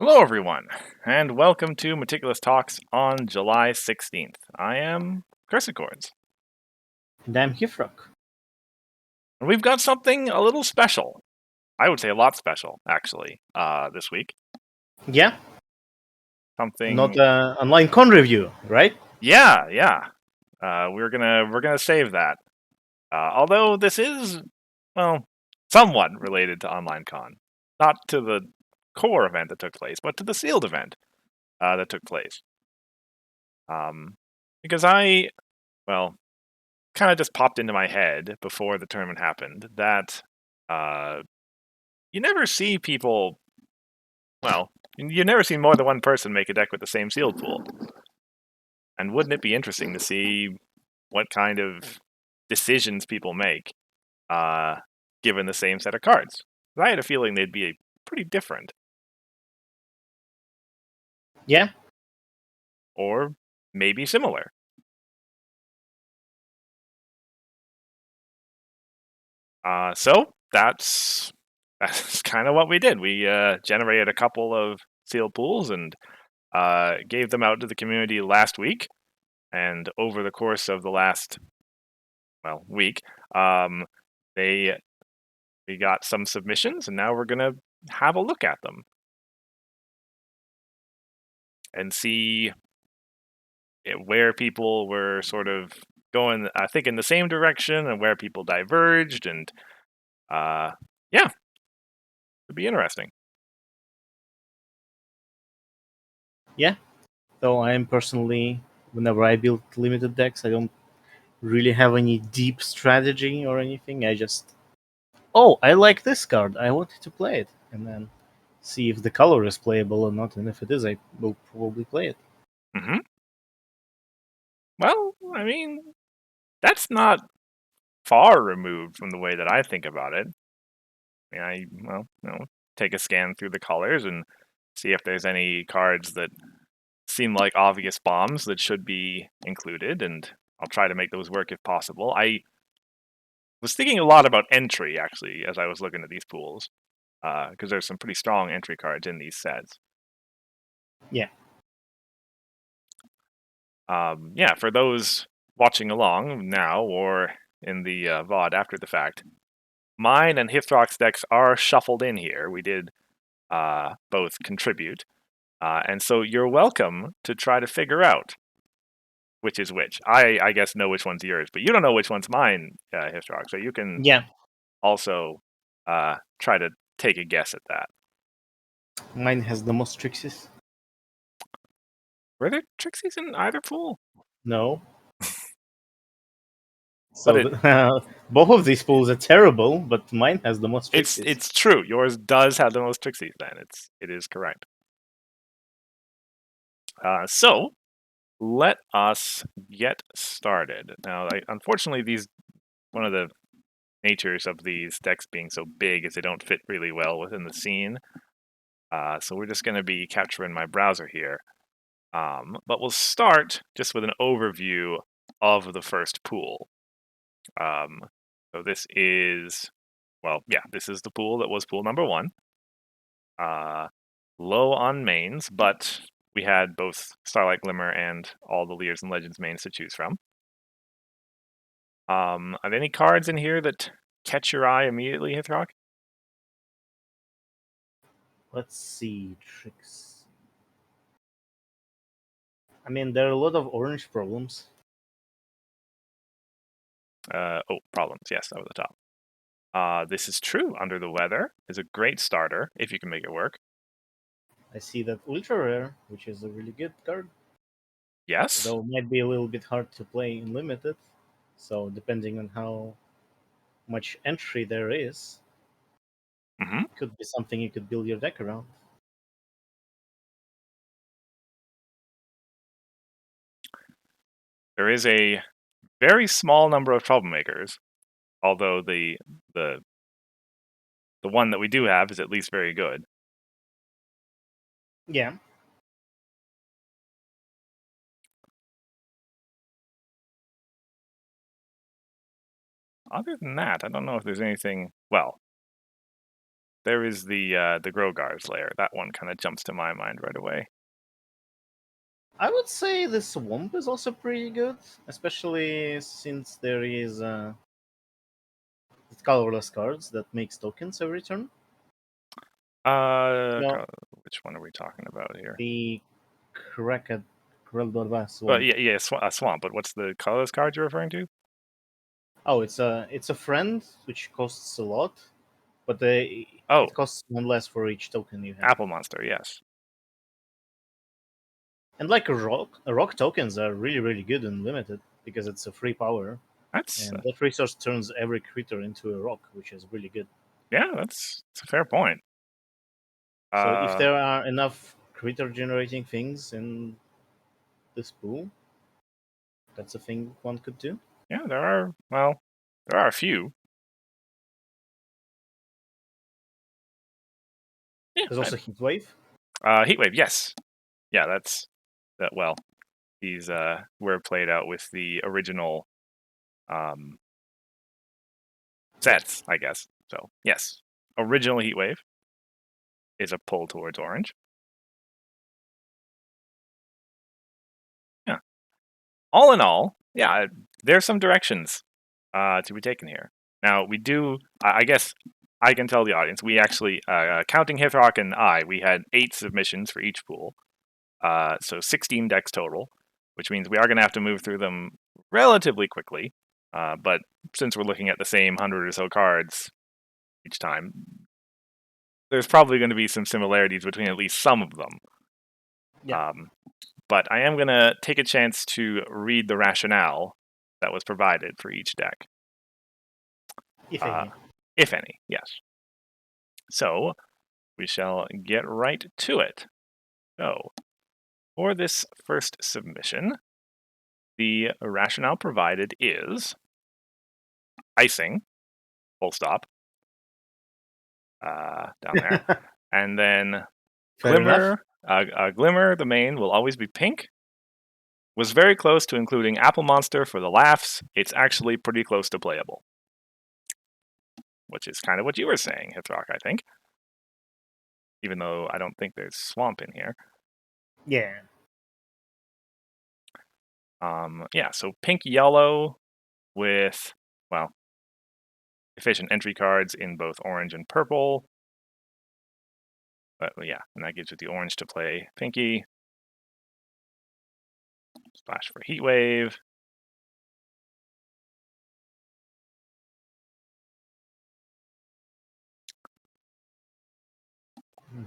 Hello, everyone, and welcome to Meticulous Talks on July 16th. I am Chris Accords, Damn Hifrock. and we've got something a little special. I would say a lot special, actually, this week. Yeah, Something, not online con review, right? yeah. We're gonna save that. Although this is, well, somewhat related to Online Con, not to the core event that took place, but to the sealed event that took place. Because well, kind of just popped into my head before the tournament happened that uh, you never see people. Well, you never see more than one person make a deck with the same sealed pool. And wouldn't it be interesting to see what kind of decisions people make uh, given the same set of cards? I had a feeling they'd be pretty different, Yeah, or maybe similar. So that's kind of what we did. We generated a couple of sealed pools and gave them out to the community last week, and over the course of the last week, um, they we got some submissions, and now we're gonna have a look at them and see where people were sort of going. I think in the same direction, and where people diverged, and yeah, it'd be interesting. yeah. Though I am personally, whenever I build limited decks, I don't really have any deep strategy or anything. I just, oh, I like this card. I wanted to play it, and then see if the color is playable or not. And if it is, I will probably play it. hmm Well, I mean, that's not far removed from the way that I think about it. Take a scan through the colors and see if there's any cards that seem like obvious bombs that should be included, and I'll try to make those work if possible. I was thinking a lot about entry, actually, as I was looking at these pools, because there's some pretty strong entry cards in these sets. Yeah, Yeah, for those watching along now or in the VOD after the fact, mine and Hithrock's decks are shuffled in here. We did both contribute. And so you're welcome to try to figure out which is which. I guess know which one's yours, but you don't know which one's mine, Histrock. So you can yeah. also try to take a guess at that. Mine has the most trixies. Were there Trixies in either pool? No, But so both of these pools are terrible, but mine has the most trixies. it's true. Yours does have the most Trixies. Then it is correct. So let us get started. Now, unfortunately, one of the natures of these decks being so big is they don't fit really well within the scene. So we're just going to be capturing my browser here. But we'll start just with an overview of the first pool. So this is, this is the pool that was pool number one. Low on mains, but we had both Starlight Glimmer and all the Leaders and Legends mains to choose from. Are there any cards in here that catch your eye immediately, Hithrock? Let's see, tricks. I mean, there are a lot of orange problems. Problems. Yes, over the top. This is true. Under the Weather is a great starter if you can make it work. I see that ultra rare, which is a really good card, Yes. though it might be a little bit hard to play in limited. So depending on how much entry there is, hmm could be something you could build your deck around. There is a very small number of troublemakers, although the one that we do have is at least very good. Yeah, Other than that, I don't know if there's anything. Well, there is the Grogar's lair. That one kind of jumps to my mind right away. I would say the swamp is also pretty good, especially since there is colorless cards that makes tokens every turn. No, Which one are we talking about here? the Cracked Krel'Dorba Well, swamp. yeah, swamp. But what's the colorless card you're referring to? Oh, it's a friend which costs a lot, but Oh, it costs one less for each token you have. Apple Monster. Yes, And like rock tokens are really good and limited because it's a free power, that's and that resource turns every creature into a rock, which is really good. yeah, that's a fair point. So if Uh, there are enough creature generating things in this pool, that's a thing one could do. yeah, there are a few. Yeah, There's also Heatwave. Heatwave. Yes, yeah, that's that. Well, these were played out with the original um sets, I guess. So yes, original Heatwave is a pull towards orange. Yeah. All in all, yeah, there's some directions to be taken here. Now we do. I guess I can tell the audience we actually, counting Hithrock and I, we had 8 submissions for each pool, so 16 decks total, which means we are going to have to move through them relatively quickly. But since we're looking at the same 100 or so cards each time, there's probably going to be some similarities between at least some of them. Yeah, Um, but I am going to take a chance to read the rationale that was provided for each deck, if uh, any. if any, yes. So we shall get right to it. So for this first submission, the rationale provided is icing, full stop, down there, and then Fair enough. Glimmer, the main, will always be pink. Was very close to including Apple Monster for the laughs. It's actually pretty close to playable, which is kind of what you were saying, Hithrock, I think. Even though I don't think there's Swamp in here. Yeah. Yeah, so pink yellow with, well, efficient entry cards in both orange and purple. But yeah, and that gives you the orange to play pinky. Splash for Heat Wave.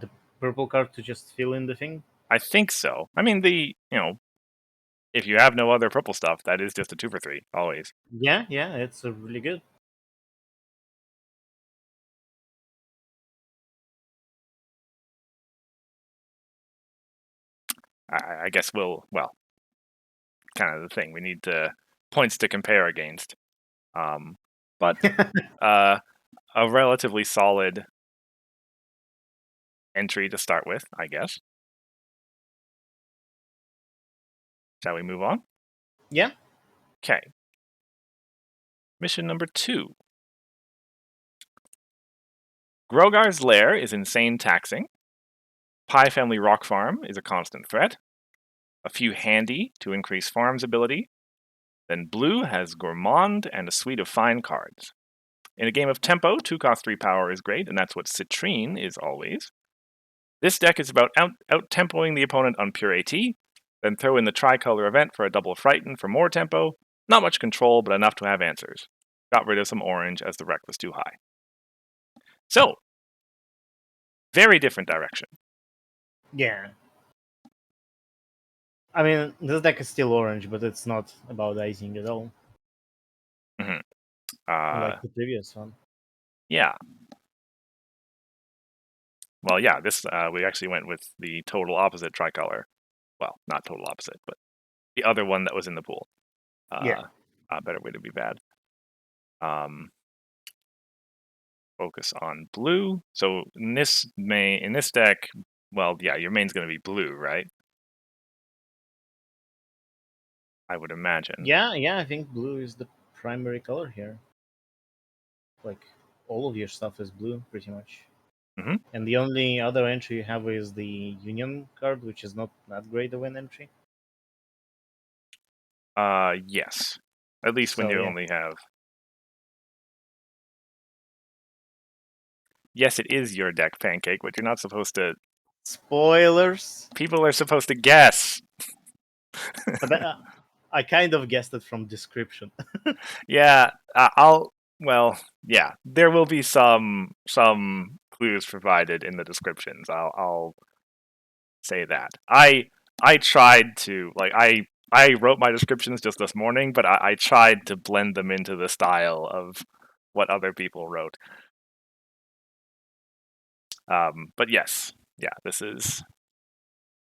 The purple card to just fill in the thing. I think so. I mean, if you have no other purple stuff, that is just a 2 for 3, always. Yeah, it's really good. I guess well, kind of the thing. We need points to compare against. But uh, a relatively solid entry to start with, I guess. Shall we move on? Yeah. Okay. Mission number 2. Grogar's lair is insane taxing. Pie Family Rock Farm is a constant threat. A few handy to increase farm's ability. Then blue has Gourmand and a suite of fine cards. In a game of tempo, 2 cost 3 power is great, and that's what Citrine is always. This deck is about out-tempoing the opponent on pure AT, then throw in the tricolor event for a double frighten for more tempo. Not much control, but enough to have answers. Got rid of some orange as the rec was too high. So, very different direction. Yeah. I mean, this deck is still orange, but it's not about icing at all, Mm-hmm. unlike the previous one. Yeah. Well, yeah, this we actually went with the total opposite tricolor. Well, not total opposite, but the other one that was in the pool. Yeah. Better way to be bad. Focus on blue. So in this deck, well, yeah, your main's going to be blue, right? I would imagine. Yeah, I think blue is the primary color here. Like, all of your stuff is blue, pretty much. Hmm. And the only other entry you have is the Union card, which is not that great of an entry. Yes. At least when So you yeah, only have. Yes, it is your deck, Pancake, but you're not supposed to. spoilers. People are supposed to guess. But I kind of guessed it from description. Yeah, I'll. Well, yeah, there will be some clues provided in the descriptions. I'll say that. I tried to like I wrote my descriptions just this morning, but I tried to blend them into the style of what other people wrote. But yes, yeah, this is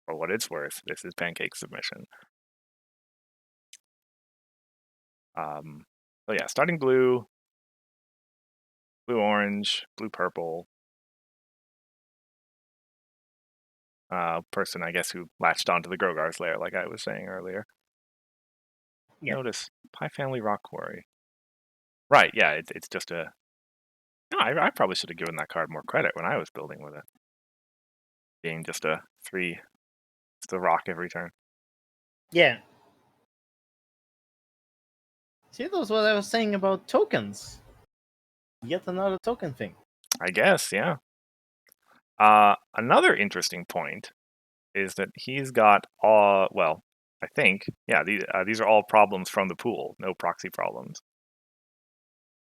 for what it's worth. This is Pancake submission. So yeah, starting blue, blue orange, blue purple. Person I guess who latched onto the Grogar's lair, like I was saying earlier. Yeah, Notice Pie Family Rock Quarry. Right, yeah, it's just a. No, I probably should have given that card more credit when I was building with it, being just a three, just a rock every turn. yeah. See, that was what I was saying about tokens. Yet another token thing. I guess, yeah. Another interesting point is that he's got all. Well, I think, yeah. These are all problems from the pool, no proxy problems.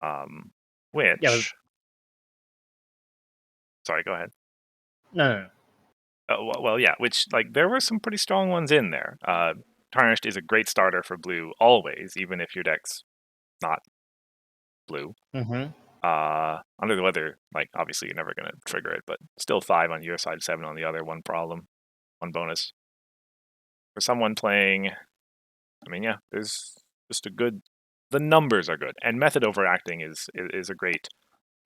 Um, Yeah, but which. Sorry, go ahead. no, no, no. Well, yeah, which like there were some pretty strong ones in there. Tarnished is a great starter for blue always, even if your deck's not blue. Mm-hmm. Under the weather, like obviously you're never gonna trigger it, but still 5 on your side, 7 on the other. One problem, one bonus for someone playing. I mean, yeah, there's just a good. The numbers are good, and method overacting is a great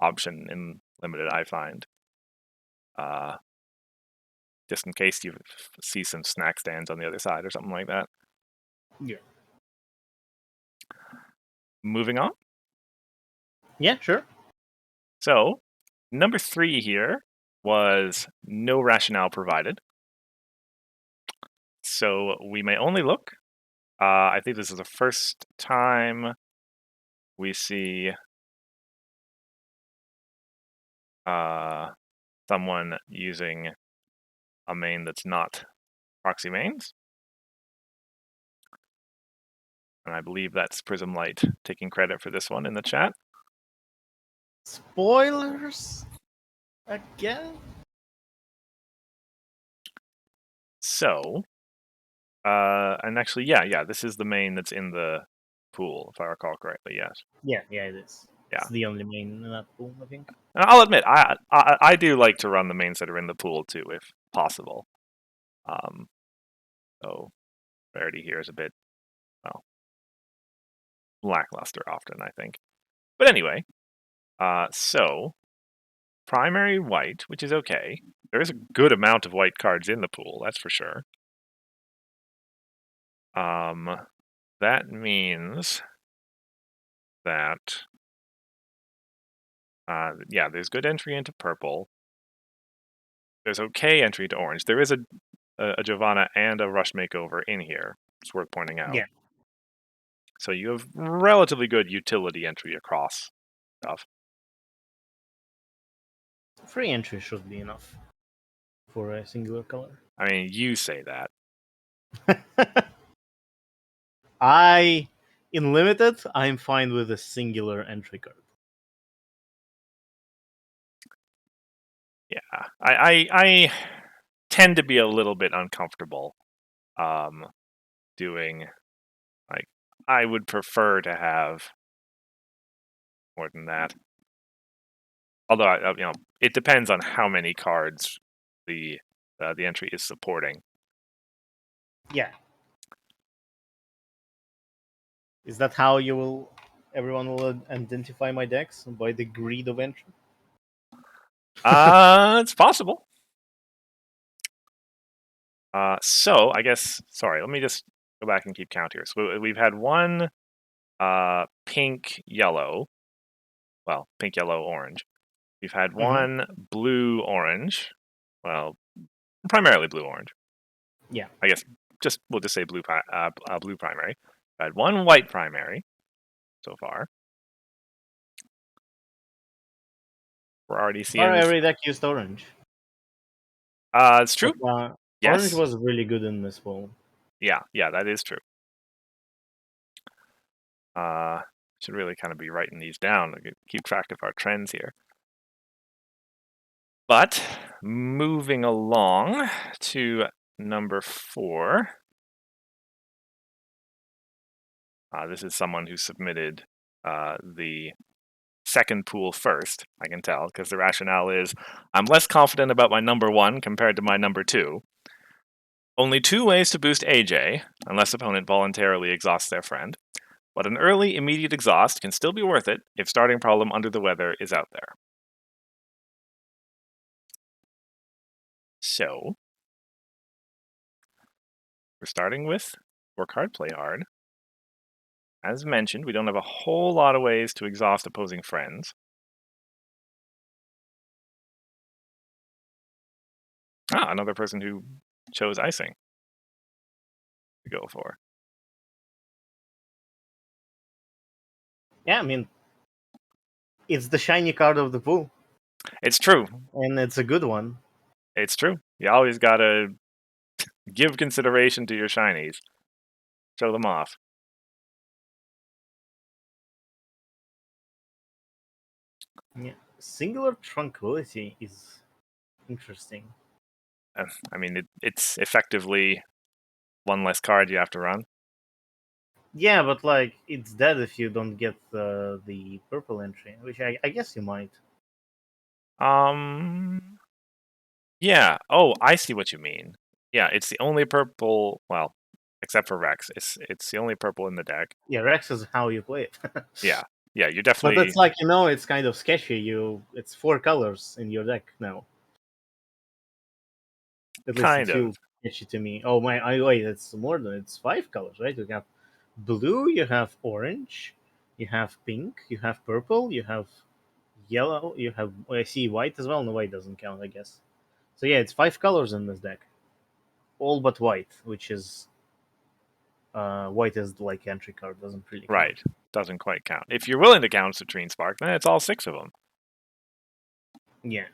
option in limited. I find. Uh, just in case you see some snack stands on the other side or something like that. Yeah. Moving on. Yeah, sure. So, number 3 here was no rationale provided. So we may only look. I think this is the first time we see uh, someone using a main that's not proxy mains. And I believe that's Prism Light taking credit for this one in the chat. Spoilers again. So, and actually, yeah, this is the main that's in the pool, if I recall correctly. Yes, Yeah, yeah, it is. yeah. It's the only main in that pool, I think. And I'll admit, I do like to run the mains that are in the pool too, if possible. Um, so rarity here is a bit, well, lackluster often, I think. But anyway, so primary white, which is okay. There is a good amount of white cards in the pool, that's for sure. That means that, yeah, there's good entry into purple. There's okay entry to orange. There is a Giovanna and a Rush Makeover in here. It's worth pointing out. Yeah. So you have relatively good utility entry across stuff. Free entry should be enough for a singular color. I mean, you say that. In limited, I'm fine with a singular entry card. Yeah, I tend to be a little bit uncomfortable doing like I would prefer to have more than that. Although it depends on how many cards the entry is supporting. Yeah. Is that how everyone will identify my decks by the greed of entry? It's possible. So I guess sorry. Let me just go back and keep count here. So we've had one pink yellow, well, pink yellow orange. We've had Hmm. one blue-orange. Well, primarily blue-orange. Yeah. I guess we'll just say blue primary. We've had one white primary so far. We're already Or seeing. every deck used orange. It's But true. orange Yes. was really good in this pool. Yeah, that is true. Uh, should really kind of be writing these down to keep track of our trends here. But moving along to number 4. This is someone who submitted the second pool first, I can tell, because the rationale is I'm less confident about my number 1 compared to my number 2. Only 2 ways to boost AJ, unless opponent voluntarily exhausts their friend. But an early, immediate exhaust can still be worth it if starting problem under the weather is out there. So, we're starting with work hard, play hard. As mentioned, we don't have a whole lot of ways to exhaust opposing friends. Another person who chose icing to go for. Yeah, I mean, it's the shiny card of the pool, It's true. and it's a good one. It's true. You always gotta give consideration to your shinies. Show them off. Yeah. Singular Tranquility is interesting. I mean, it's effectively one less card you have to run. Yeah, but like it's dead if you don't get the purple entry, which I guess you might. Um, yeah. Oh, I see what you mean. Yeah, it's the only purple. Well, except for Rex, it's the only purple in the deck. Yeah, Rex is how you play it. Yeah, yeah. You're But definitely it's like it's kind of sketchy. It's 4 colors in your deck now. At least it kind of feels sketchy to me. Oh my! I wait. It's more than it's 5 colors, right? You have blue, you have orange, you have pink, you have purple, you have yellow, you have. Oh, I see white as well. No, white doesn't count, I guess. So yeah, it's 5 colors in this deck, all but white, which is white is like entry card, doesn't really count. right. Doesn't quite count. If you're willing to count Citrine Spark, then it's all 6 of them. Yeah,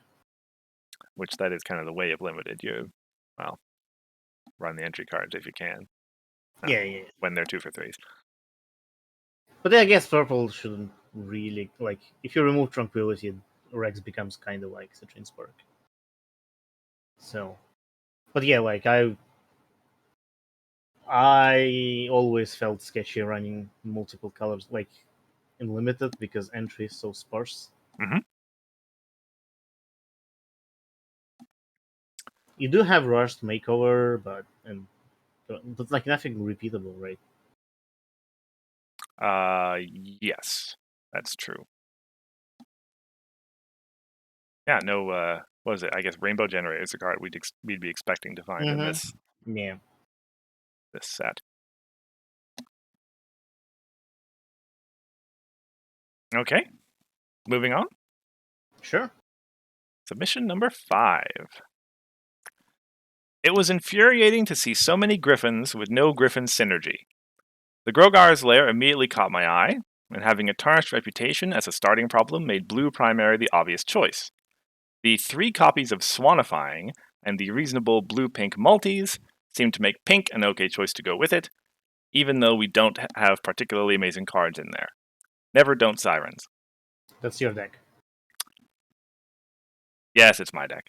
Which that is kind of the way of limited. Well, run the entry cards if you can. yeah, yeah. When they're 2 for 3s. But I guess purple shouldn't really like if you remove tranquility, Rex becomes kind of like Citrine Spark. So, but yeah, like I always felt sketchy running multiple colors, like in limited, because entry is so sparse. Mm-hmm. You do have rushed makeover, but like nothing repeatable, right? Yes, that's true. Yeah, no. What is it? I guess Rainbow Generator is a card we'd be expecting to find in this Mm-hmm. Yeah, this set. Okay, moving on. sure. Submission number 5. It was infuriating to see so many griffins with no griffin synergy. The Grogar's lair immediately caught my eye, and having a tarnished reputation as a starting problem made blue primary the obvious choice. The 3 copies of Swanifying and the reasonable blue-pink multis seem to make pink an okay choice to go with it, even though we don't have particularly amazing cards in there. Never don't Sirens. That's your deck. Yes, it's my deck.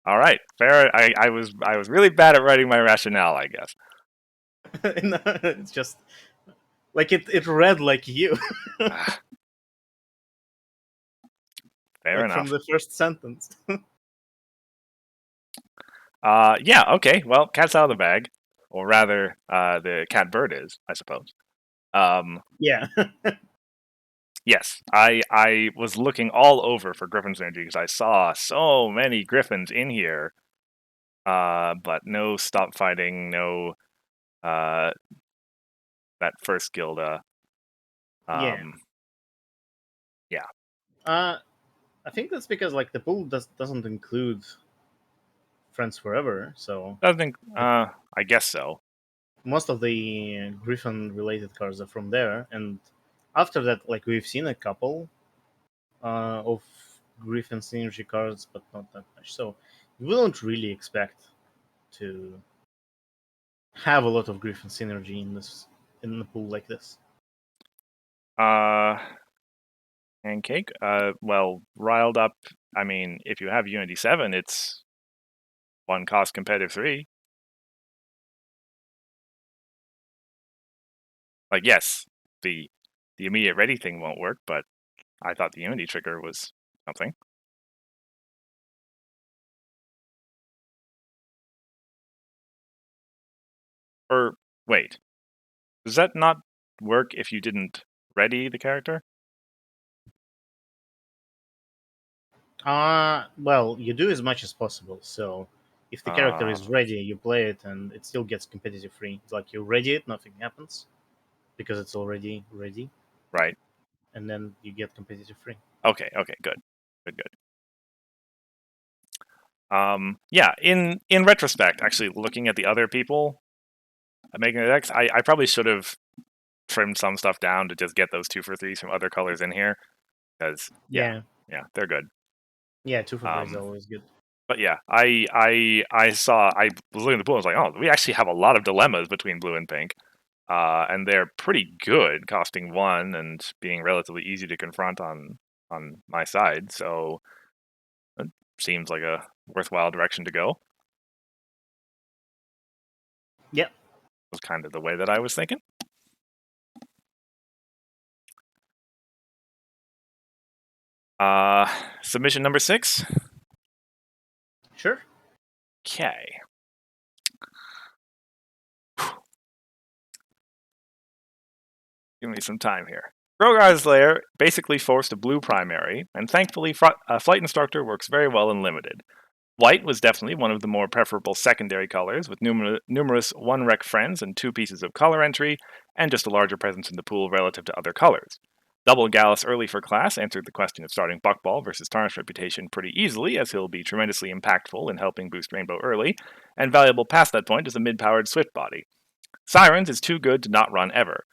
All right, fair. I was really bad at writing my rationale, I guess. No, it's just like it read like you, Ah, fair like from enough. the first sentence. Yeah, okay. Well, cat's out of the bag, or rather, the cat bird is, I suppose. Yeah, Yes, I was looking all over for Griffin's energy because I saw so many Griffins in here, but no stop fighting, no uh, that first Gilda. yeah. I think that's because like the pool doesn't include Friends Forever, so I think, like I guess so. most of the Griffin related cards are from there, and after that, like we've seen a couple of Griffin synergy cards, but not that much. So we don't really expect to have a lot of Griffin synergy in the pool like this. Uh, Pancake. Well, riled up. I mean, if you have Unity 7, it's one cost competitive 3. Like, yes, the the immediate ready thing won't work, but I thought the Unity trigger was something. Or wait, does that not work if you didn't ready the character? Well, you do as much as possible. So if the character Uh, is ready, you play it, and it still gets competitive free. It's like you ready it, nothing happens because it's already ready, right. and then you get competitive free. Okay, good. Good. Yeah, in retrospect, actually looking at the other people making the decks, I probably should have trimmed some stuff down to just get those 2 for 3s from other colors in here, because Yeah, yeah, they're good. yeah, 2 for 3 is Um, always good. but yeah, I was looking at the pool. I was like, oh, we actually have a lot of dilemmas between blue and pink, and they're pretty good, costing 1 and being relatively easy to confront on my side. So it seems like a worthwhile direction to go. Yep, Was kind of the way that I was thinking. Uh, Submission number 6. sure. Okay. Give me some time here. Grogar's Lair basically forced a blue primary, and thankfully, Flight Instructor works very well in limited. White was definitely one of the more preferable secondary colors, with numerous 1-rec friends and 2 pieces of color entry, and just a larger presence in the pool relative to other colors. Double Gallus early for class answered the question of starting Buckball versus Tarnished Reputation pretty easily, as he'll be tremendously impactful in helping boost Rainbow early, and valuable past that point is a mid-powered Swift body. Sirens is too good to not run ever.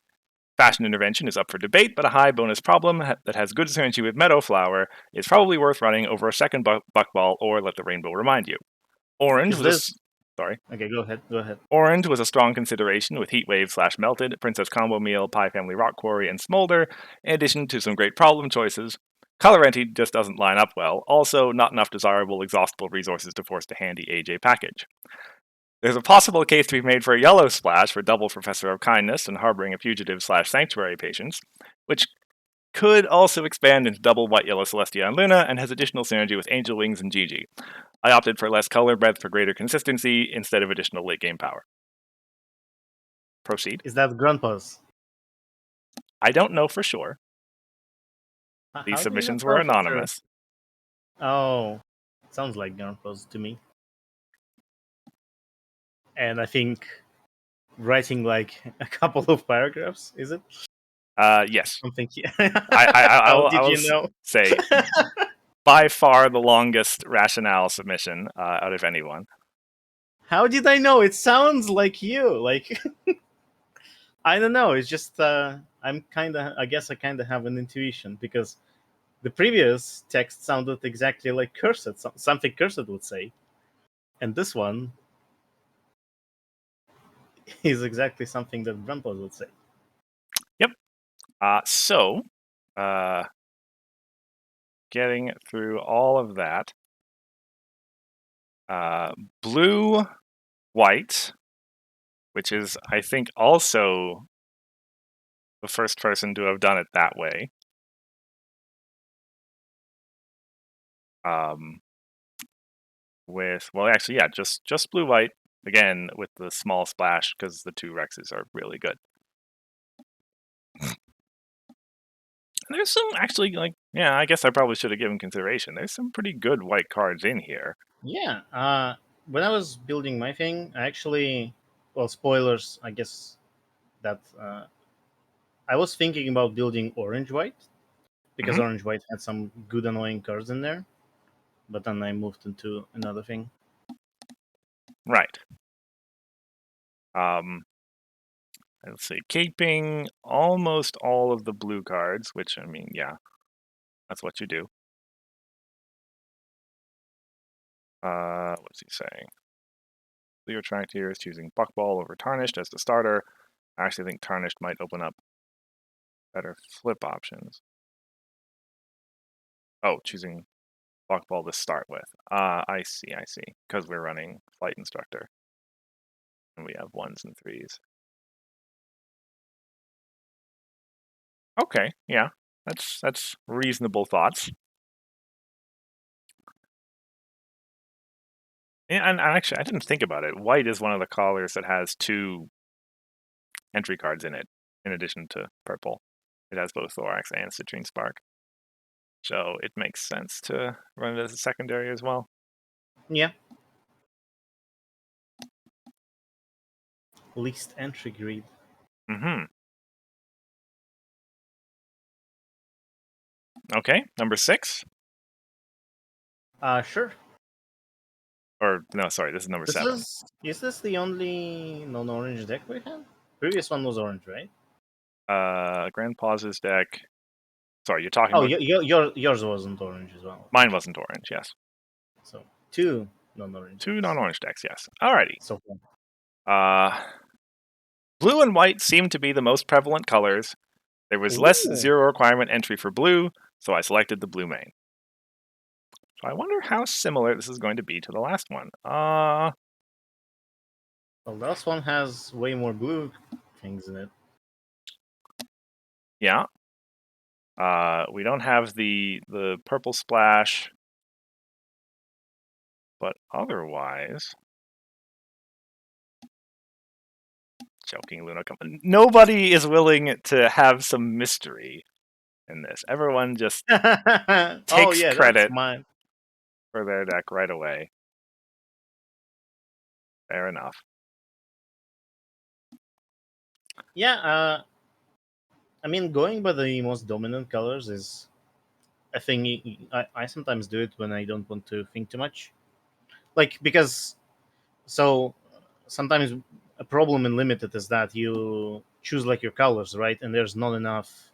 Fashion Intervention is up for debate, but a high bonus problem that has good synergy with Meadow Flower is probably worth running over a second Buckball or Let the Rainbow remind you. Orange Is was a this sorry. okay? Go ahead. Go ahead. Orange was a strong consideration with Heatwave/Melted, Princess Combo Meal, Pie Family Rock Quarry, and Smolder, in addition to some great problem choices. Colorenti just doesn't line up well, also not enough desirable exhaustible resources to force the handy AJ package. There's a possible case to be made for a yellow splash for double Professor of Kindness and harboring a fugitive/sanctuary patients, which could also expand into double white yellow Celestia and Luna and has additional synergy with Angel Wings and Gigi. I opted for less color breadth for greater consistency instead of additional late game power. Proceed. Is that Grandpa's? I don't know for sure. These How do you know submissions were for sure? anonymous. Oh, sounds like Grandpa's to me. And I think writing like a couple of paragraphs, is it? Yes. Something. I How will, I did will you know? say by far the longest rationale submission out of anyone. How did I know? It sounds like you. Like I don't know. It's just I'm kind of. I guess I kind of have an intuition because the previous text sounded exactly like Cursed, something Cursed would say, and this one is exactly something that Grandpa would say. Yep. So, uh, getting through all of that, uh, blue, white, which is, I think, also the first person to have done it that way. Um, with well, actually, yeah, just blue, white again with the small splash because the 2 Rexes are really good. There's some actually like yeah, I guess I probably should have given consideration. There's some pretty good white cards in here. Yeah. When I was building my thing, I actually, well, spoilers. I guess that I was thinking about building orange white, because Hmm. orange white had some good annoying cards in there. But then I moved into another thing. Right. Um, let's see. Keeping almost all of the blue cards, which, I mean, yeah, that's what you do. What's he saying? Clear track here is choosing Buckball over Tarnished as the starter. I actually think Tarnished might open up better flip options. Oh, choosing Buckball to start with. I see. Because we're running Flight Instructor. And we have 1s and 3s. Okay, yeah. That's reasonable thoughts. And actually, I didn't think about it. White is one of the colors that has 2 entry cards in it, in addition to purple. It has both Thorax and Citrine Spark. So it makes sense to run it as a secondary as well. Yeah. Least entry greed. Mm-hmm. Okay, number 6. Sure. Or no, sorry, this is number This 7. is this the only non-orange deck we have? Previous one was orange, right? Grand Pause's deck. Sorry, you're talking Oh, about yours wasn't orange as well. mine wasn't orange, yes. So two non-orange 2 decks non-orange decks, yes. Alrighty. so far. Uh blue and white seem to be the most prevalent colors. There was less Ooh. zero requirement entry for blue, so I selected the blue main. So I wonder how similar this is going to be to the last one. Well, this one has way more blue things in it. Yeah. We don't have the purple splash, but otherwise, joking, Luna. Nobody is willing to have some mystery in this. Everyone just Oh takes yeah, that's credit mine. for their deck right away. Fair enough. Yeah, I mean, going by the most dominant colors is a thing. I sometimes do it when I don't want to think too much. Like, because so sometimes a problem in limited is that you choose like your colors, right? And there's not enough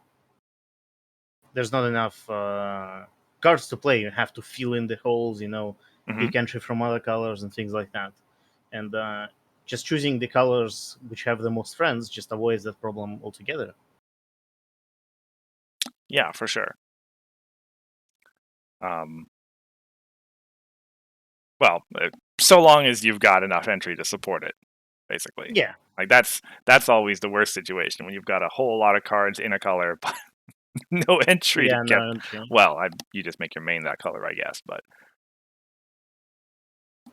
cards to play. You have to fill in the holes, Hmm. pick entry from other colors and things like that. And just choosing the colors which have the most friends just avoids that problem altogether. Yeah, for sure. Um, well, so long as you've got enough entry to support it, basically. Yeah, Like that's always the worst situation when you've got a whole lot of cards in a color, but no entry to yeah, get. no entry. Well, you just make your main that color, I guess. But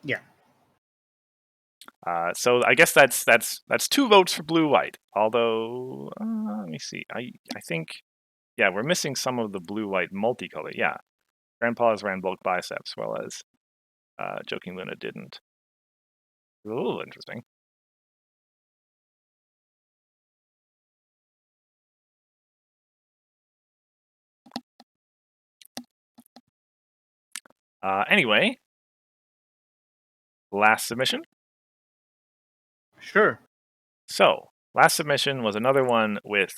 Yeah, so I guess that's 2 votes for blue white. Although let me see, I think yeah we're missing some of the blue white multicolor. Yeah, Grandpa's ran bulk biceps, well as Joking Luna didn't. A little interesting. Anyway, last submission. sure. So, last submission was another one with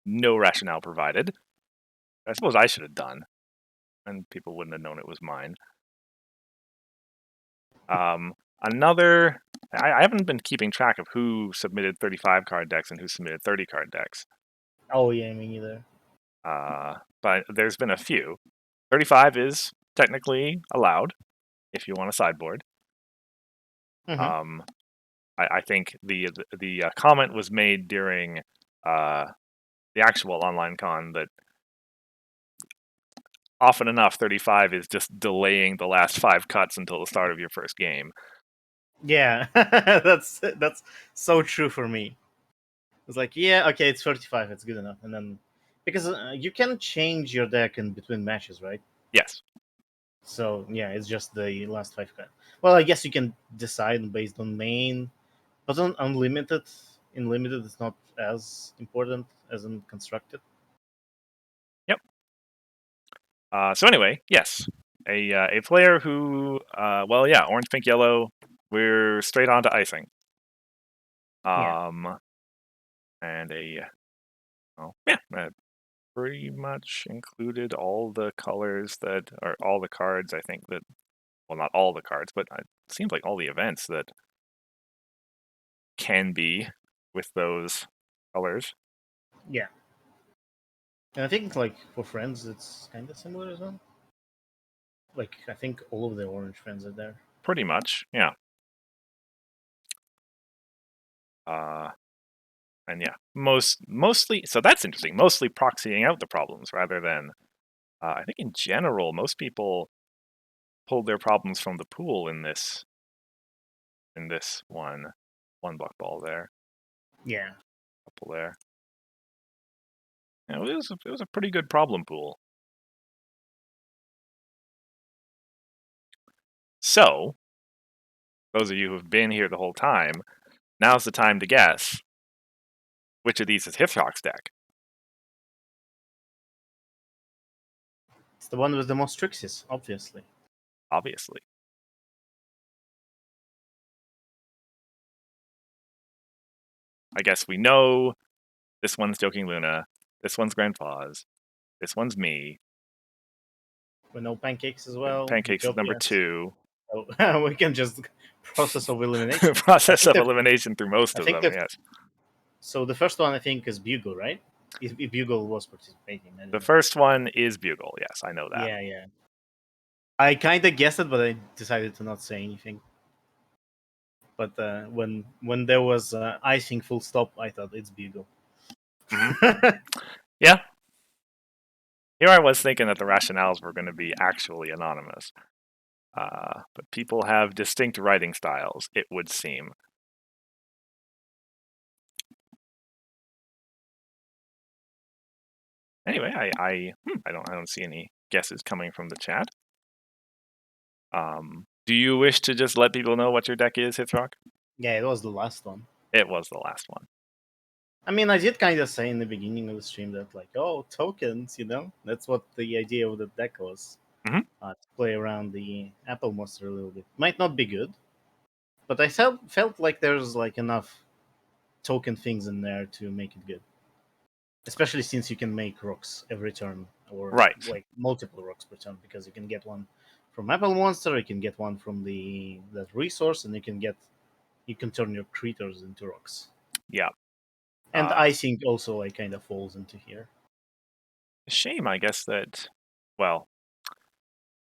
no rationale provided. I suppose I should have done, and people wouldn't have known it was mine. Another, I haven't been keeping track of who submitted 35 card decks and who submitted 30 card decks, Oh yeah, me neither. but there's been a few. 35 is technically allowed if you want a sideboard. Hmm. Um, I think the comment was made during uh, the actual online con that often enough 35 is just delaying the last 5 cuts until the start of your first game. Yeah, that's so true for me. It's like, yeah, okay, it's 35, it's good enough, and then because you can change your deck in between matches, right? Yes. So yeah, it's just the last 5 cut. Well, I guess you can decide based on main, but on unlimited, in limited, it's not as important as in constructed. Yep. So anyway, yes, a player who, well, yeah, orange, pink, yellow. We're straight on to icing. Yeah. And well, yeah, pretty much included all the colors that are all the cards. I think that, well, not all the cards, but it seems like all the events that can be with those colors. Yeah. And I think like for friends, it's kind of similar as well. Like I think all of the orange friends are there. Pretty much, yeah. Uh, and yeah, mostly. So that's interesting. Mostly proxying out the problems rather than. I think in general, most people pulled their problems from the pool in this one buck ball there, Yeah. couple there. It was a pretty good problem pool. So those of you who have been here the whole time, now's the time to guess which of these is Hifrock's deck. It's the one with the most Trixies, obviously. Obviously, I guess we know this one's Joking Luna, this one's Grandpa's, this one's me. We know pancakes as well. Pancakes is number Utopias. 2. So we can just process of elimination. I Process think of that elimination through most I of think them. that Yes, so the first one I think is Bugle, right? If Bugle was participating, I don't the know. first one is Bugle. Yes, I know that. Yeah, yeah. I kind of guessed it, but I decided to not say anything. But when there was icing full stop, I thought it's Bugle. Mhm. Yeah. Here I was thinking that the rationales were going to be actually anonymous. But people have distinct writing styles, it would seem. Anyway, I don't see any guesses coming from the chat. Do you wish to just let people know what your deck is, Hithrock? Yeah, it was the last one. It was the last one. I mean, I did kind of say in the beginning of the stream that, like, oh, tokens, that's what the idea of the deck was. Mhm. To play around the Apple Monster a little bit. Might not be good, but I felt like there's like enough token things in there to make it good. Especially since you can make rocks every turn, or Right. like multiple rocks per turn, because you can get one from Apple Monster, you can get one from that resource, and you can turn your creatures into rocks. Yeah. And Uh, icing also like kind of falls into here. Shame, I guess, that, well,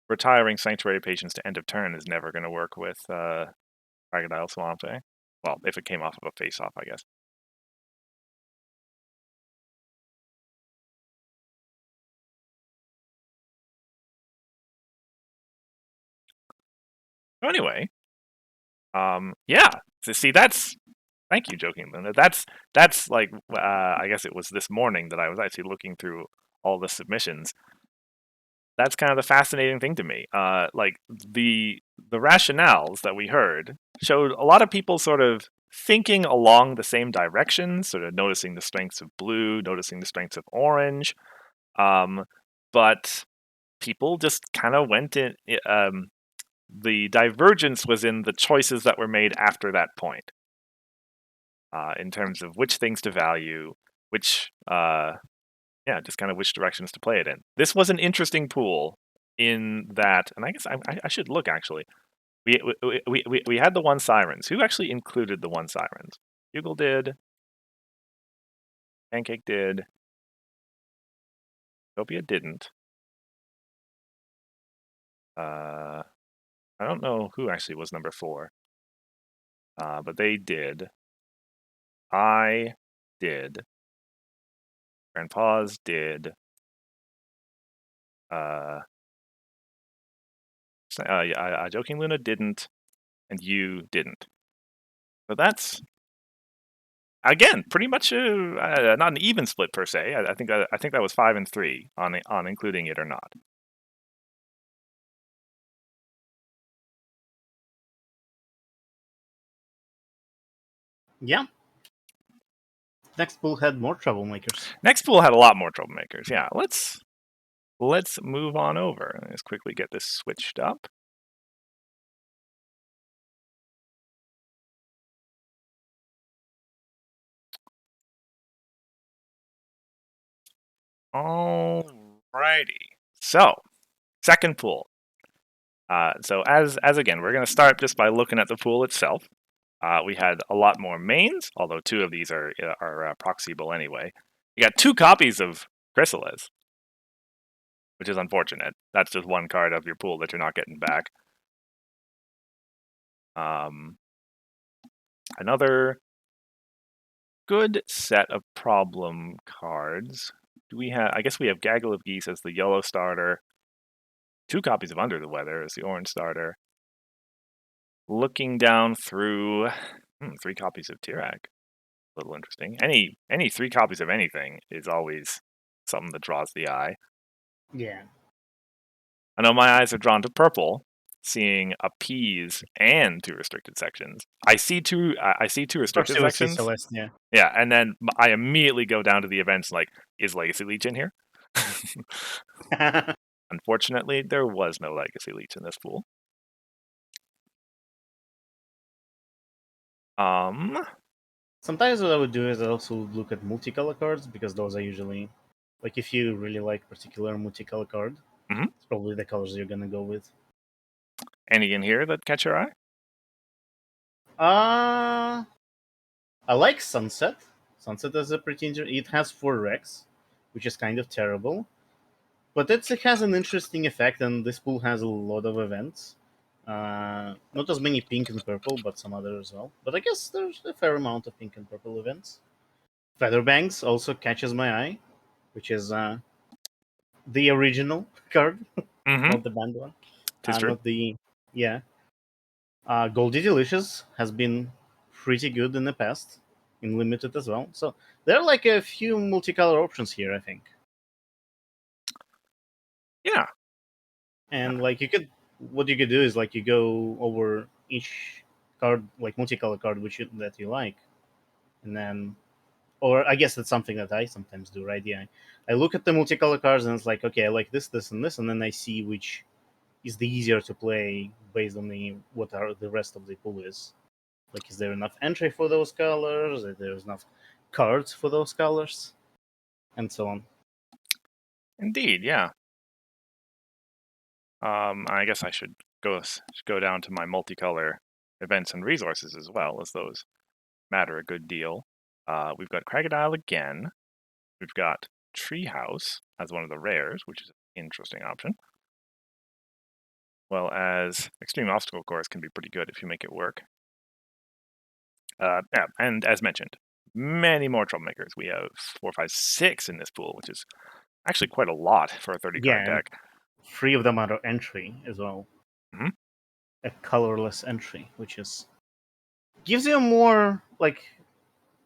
retiring Sanctuary Patience to end of turn is never going to work with Crocodile Swamp, eh? Well, if it came off of a face-off, I guess. Anyway, yeah. So see, that's thank you, Joking Luna. That's like I guess it was this morning that I was actually looking through all the submissions. That's kind of the fascinating thing to me. Like the rationales that we heard showed a lot of people sort of thinking along the same direction, sort of noticing the strengths of blue, noticing the strengths of orange. But people just kind of went in. The divergence was in the choices that were made after that point, in terms of which things to value, which yeah, just kind of which directions to play it in. This was an interesting pool in that, and I guess I should look actually. We had the one sirens. Who actually included the one sirens? Bugle did. Pancake did. Utopia didn't. I don't know who actually was number 4, but they did. I did. Grandpa's did. Uh, yeah, Joking Luna didn't, and you didn't. So that's again pretty much not an even split per se. I think that was 5 and 3 on including it or not. Yeah. Next pool had more troublemakers. Next pool had a lot more troublemakers. Yeah, let's let's move on over. Let's quickly get this switched up. Alrighty. So, second pool. So as again, we're going to start just by looking at the pool itself. We had a lot more mains, although two of these are proxyable anyway. You got 2 copies of Chrysalis, which is unfortunate. That's just 1 card of your pool that you're not getting back. Another good set of problem cards. Do we have? I guess we have Gaggle of Geese as the yellow starter. 2 copies of Under the Weather as the orange starter. Looking down through 3 copies of Tirac. A little interesting. Any 3 copies of anything is always something that draws the eye. Yeah. I know my eyes are drawn to purple, seeing a P's and 2 restricted sections. I see two First restricted it was Sea sections. Celeste, yeah. Yeah, and then I immediately go down to the events like, is Legacy Leech in here? Unfortunately, there was no Legacy Leech in this pool. Sometimes what I would do is I also look at multicolor cards because those are usually like if you really like a particular multicolor card, Mhm. it's probably the colors you're gonna go with. Any in here that catch your eye? Uh I like Sunset. Sunset is a pretty it has 4 Rex, which is kind of terrible. But it has an interesting effect, and this pool has a lot of events. Not as many pink and purple, but some other as well. But I guess there's a fair amount of pink and purple events. Featherbanks also catches my eye, which is the original card, Mm-hmm. not the banned one. Tis true. Not the yeah. Goldie Delicious has been pretty good in the past, in limited as well. So there are like a few multicolor options here, I think. Yeah. And like what you could do is like you go over each card, like multicolor card, that you like, and then, or I guess that's something that I sometimes do, right? Yeah, I look at the multicolor cards and it's like, okay, I like this, and this, and then I see which is the easier to play based on the what are the rest of the pool is. Like, is there enough entry for those colors? Is there enough cards for those colors? And so on. Indeed, yeah. I guess I should go down to my multicolor events and resources as well, as those matter a good deal. We've got Crocodile again. We've got Treehouse as one of the rares, which is an interesting option. Well as Extreme Obstacle Course can be pretty good if you make it work. Yeah, and as mentioned, many more troublemakers. We have 4, 5, 6 in this pool, which is actually quite a lot for a 30 card Yeah, and deck. 3 of them are entry as well. Mhm. A colorless entry, which is gives you more like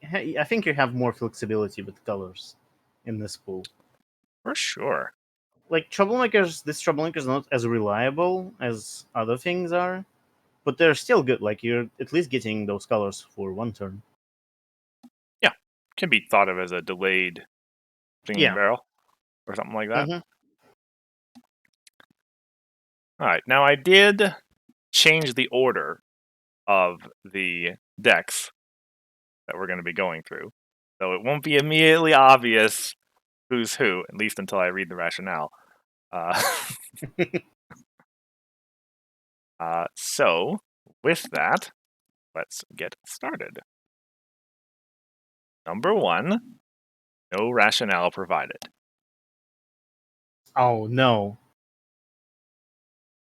I think you have more flexibility with colors in this pool. For sure. Like troublemakers, this troublemaker is not as reliable as other things are, but they're still good. Like you're at least getting those colors for 1 turn. Yeah, can be thought of as a delayed singing Yeah. barrel or something like that. Mm-hmm. All right, now I did change the order of the decks that we're going to be going through, so it won't be immediately obvious who's who, at least until I read the rationale. Uh, so, with that, let's get started. Number 1, no rationale provided. Oh no,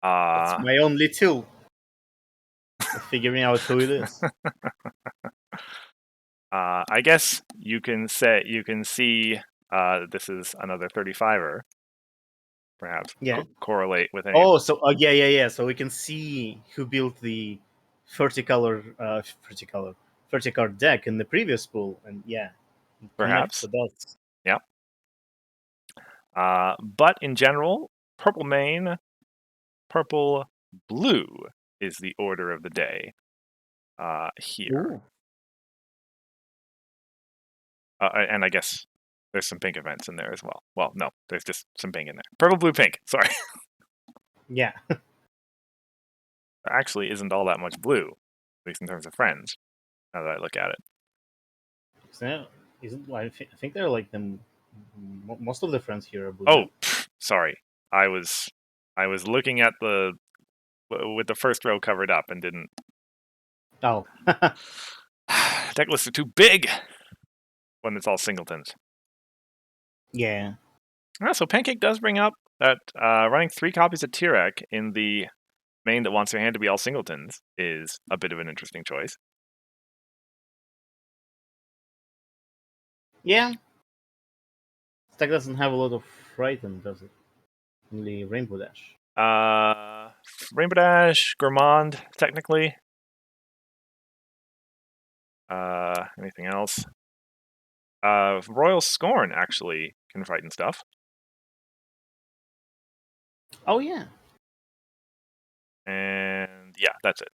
that's Uh, my only tool of figuring out who it is. I guess you can see this is another 35er, perhaps Yeah. correlate with any. Oh, so yeah. So we can see who built the verticolor, verticolor deck in the previous pool, and yeah, it connects Perhaps, the dots. yeah. But in general, purple main, purple blue is the order of the day here. Ooh. And I guess There's some pink events in there as well. Well, no, there's just some pink in there. Purple, blue, pink. Sorry. Yeah. There actually isn't all that much blue, at least in terms of friends, now that I look at it. So, isn't I think they're like them. Most of the friends here are blue. Oh, No? sorry. I was looking at the with the first row covered up and didn't. Oh. Deck lists are too big when it's all singletons. Yeah. So Pancake does bring up that running 3 copies of Tyrek in the main that wants their hand to be all singletons is a bit of an interesting choice. Yeah. Stack doesn't have a lot of Frighten, does it? Only Rainbow Dash. Rainbow Dash, Gourmand, technically. Anything else? Royal Scorn actually can frighten stuff. Oh yeah. And yeah, that's it.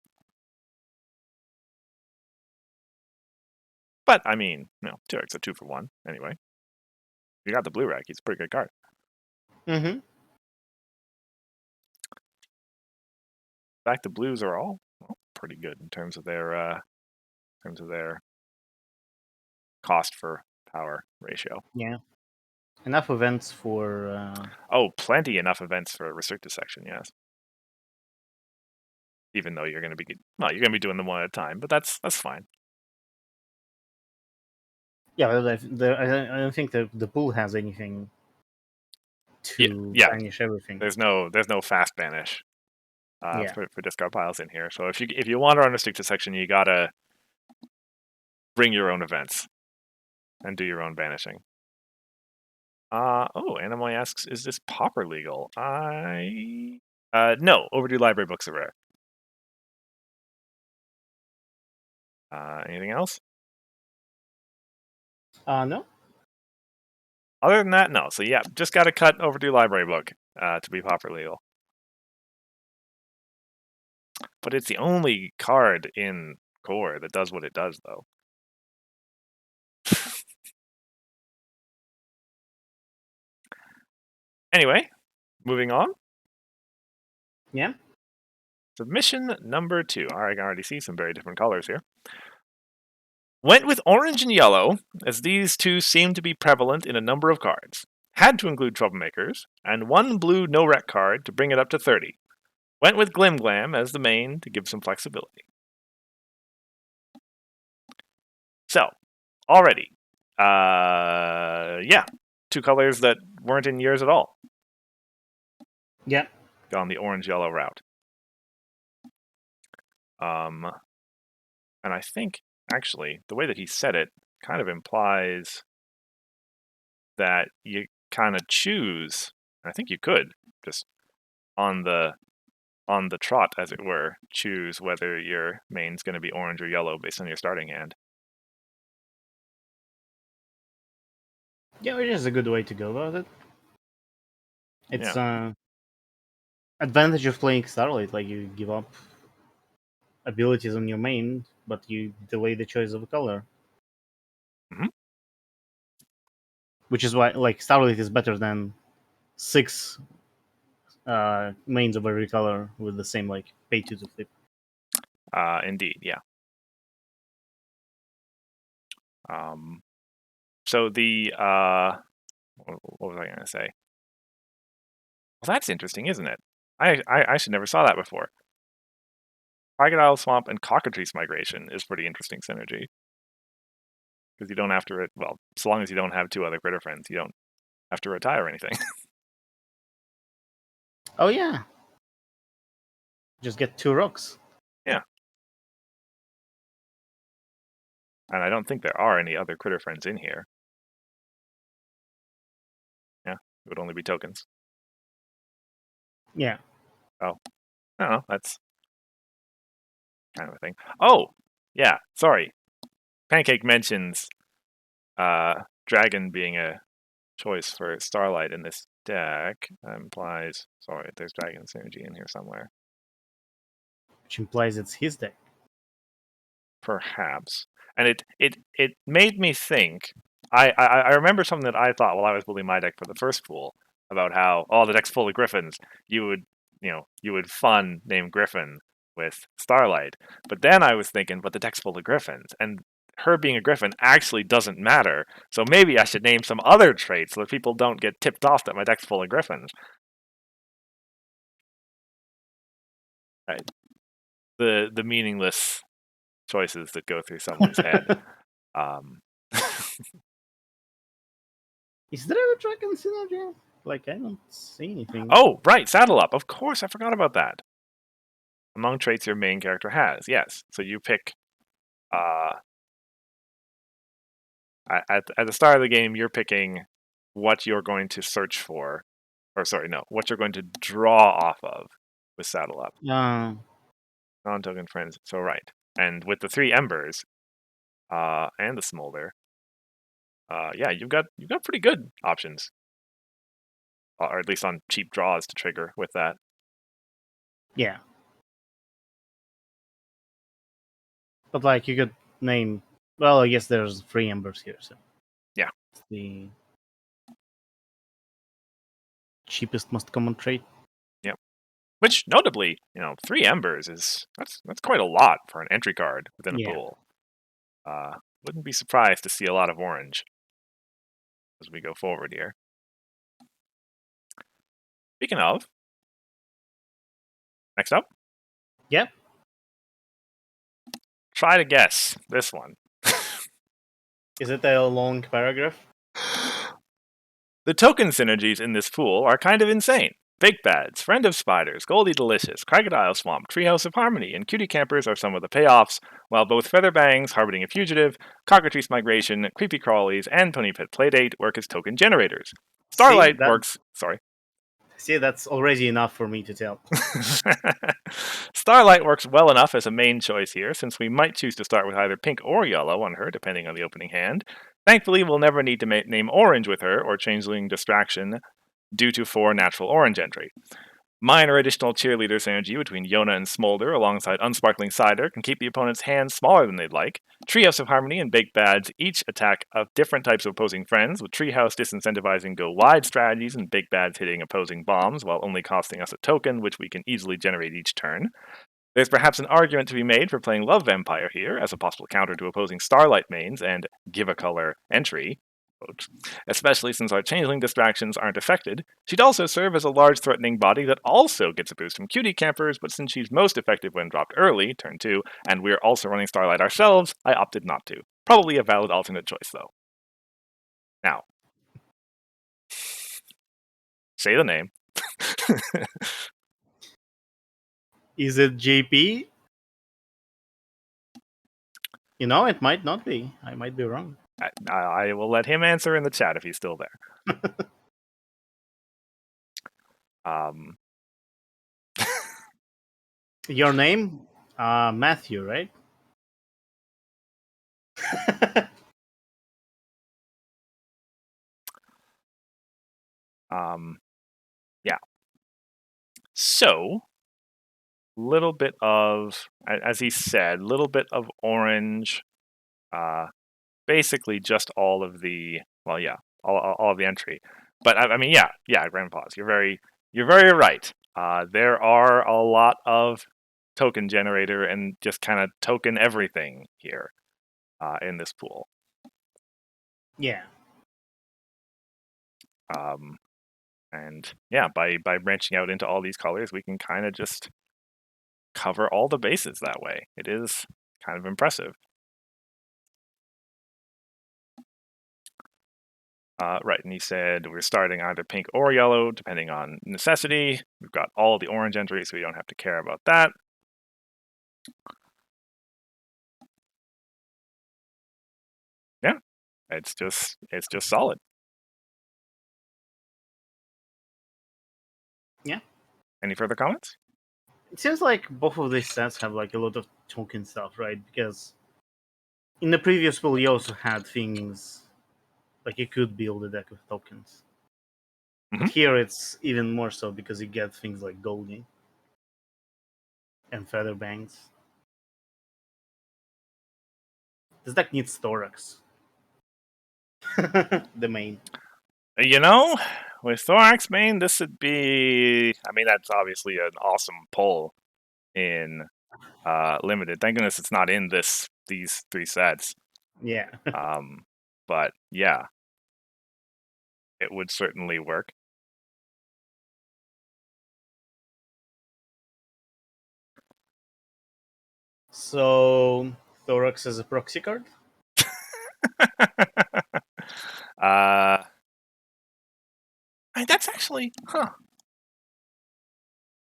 But I mean, Tyrek's a 2-for-1 anyway. You got the blue rack, he's a pretty good card. Mm-hmm. In fact, the blues are all pretty good in terms of their cost for power ratio. Yeah. Enough events for. Oh, plenty enough events for a restricted section, yes. Even though you're going to be doing them one at a time, but that's fine. Yeah, but I don't think the pool has anything to Yeah. banish everything. There's no fast banish Yeah. for discard piles in here. So if you want to unrestricted section, you gotta bring your own events and do your own banishing. Animoy asks, is this Pauper legal? No, overdue library books are rare. Anything else? No. Other than that, no. So yeah, just got to cut overdue library book to be Pauper legal. But it's the only card in Core that does what it does, though. Anyway, moving on. Yeah. Submission number 2. I can already see some very different colors here. Went with orange and yellow, as these two seem to be prevalent in a number of cards. Had to include Troublemakers, and 1 blue no-rec card to bring it up to 30. Went with Glim Glam as the main to give some flexibility. So, already, yeah, 2 colors that weren't in years at all. Yeah. Gone the orange-yellow route. And I think, actually, the way that he said it kind of implies that you kind of choose. I think you could just on the trot, as it were, choose whether your main's going to be orange or yellow based on your starting hand. Yeah, it is a good way to go about it. It's Yeah. advantage of playing Starlight, like you give up abilities on your main, but you delay the choice of a color. Mhm. Which is why, like, Starlight is better than 6 mains of every color with the same, like, pay 2 to flip. Indeed, yeah. So the what was I going to say? Well, that's interesting, isn't it? I actually never saw that before. Crocodile Swamp and Cockatrice Migration is pretty interesting synergy. Because you don't have to, well, so long as you don't have 2 other critter friends, you don't have to retire anything. Oh yeah, just get 2 rocks. Yeah. And I don't think there are any other critter friends in here. Yeah, it would only be tokens. Yeah. Oh, I don't know, that's kind of a thing. Oh, yeah, sorry. Pancake mentions Dragon being a choice for Starlight in this deck. That implies, sorry, there's Dragon synergy in here somewhere. Which implies it's his deck. Perhaps. And it made me think I remember something that I thought while I was building my deck for the first pool about how the deck's full of Griffins. You would fun name Griffin with Starlight, but then I was thinking, but the deck's full of Griffins, and her being a Griffin actually doesn't matter. So maybe I should name some other traits so that people don't get tipped off that my deck's full of Griffins. Right? The meaningless choices that go through someone's head. Um, Is there a dragon synergy? Like, I don't see anything. oh, right, Saddle Up. Of course, I forgot about that. Among traits your main character has, yes. So you pick. At the start of the game, you're picking what you're going to search for, or sorry, no, what you're going to draw off of with Saddle Up. Uh, Non-token friends. So right, and with the 3 embers, and the smolder, yeah, you've got pretty good options, or at least on cheap draws to trigger with that. yeah. But, like, you could name. Well, I guess there's 3 embers here, so. Yeah. It's the cheapest most common trait. Yep. Which notably, 3 embers is that's quite a lot for an entry card within a Yeah. pool. Wouldn't be surprised to see a lot of orange as we go forward here. Speaking of, next up, Yep. try to guess this one. Is it a long paragraph? The token synergies in this pool are kind of insane. Big Bads, Friend of Spiders, Goldie Delicious, Crocodile Swamp, Treehouse of Harmony, and Cutie Campers are some of the payoffs, while both Featherbangs, Harboring a Fugitive, Cockatrice Migration, Creepy Crawlies, and Pony Pit Playdate work as token generators. See Starlight that? works. Sorry. See, that's already enough for me to tell. Starlight works well enough as a main choice here, since we might choose to start with either pink or yellow on her, depending on the opening hand. Thankfully, we'll never need to name orange with her or Changeling Distraction due to 4 natural orange entry. Minor additional cheerleader synergy between Yona and Smolder alongside Unsparkling Cider can keep the opponent's hands smaller than they'd like. Treehouse of Harmony and Big Bads each attack of different types of opposing friends, with Treehouse disincentivizing go wide strategies and Big Bads hitting opposing bombs while only costing us a token, which we can easily generate each turn. There's perhaps an argument to be made for playing Love Vampire here as a possible counter to opposing Starlight mains and Give a Color entry, especially since our changeling distractions aren't affected. She'd also serve as a large threatening body that also gets a boost from Cutie Campers, but since she's most effective when dropped early, turn 2, and we're also running Starlight ourselves, I opted not to. Probably a valid alternate choice, though. Now, say the name. Is it JP? It might not be. I might be wrong. I will let him answer in the chat if he's still there. Your name? Matthew, right? Yeah. So, little bit of, as he said, little bit of orange, basically just all of the, well, yeah, all of the entry. But I mean, yeah, Grandpa's. You're very right. There are a lot of token generator and just kind of token everything here in this pool. Yeah. And yeah, by branching out into all these colors, we can kind of just cover all the bases that way. It is kind of impressive. Right, and he said we're starting either pink or yellow, depending on necessity. We've got all the orange entries, so we don't have to care about that. Yeah, it's just solid. Yeah. Any further comments? It seems like both of these sets have like a lot of token stuff, right? Because in the previous pool, you also had things like you could build a deck of tokens. But here it's even more so because you get things like Goldie and Featherbangs. This deck needs Thorax. The main. You know, with Thorax main, this would be. I mean, that's obviously an awesome pull in limited. Thank goodness it's not in these three sets. Yeah. Um, but yeah, it would certainly work. So Thorax is a proxy card. uh, that's actually,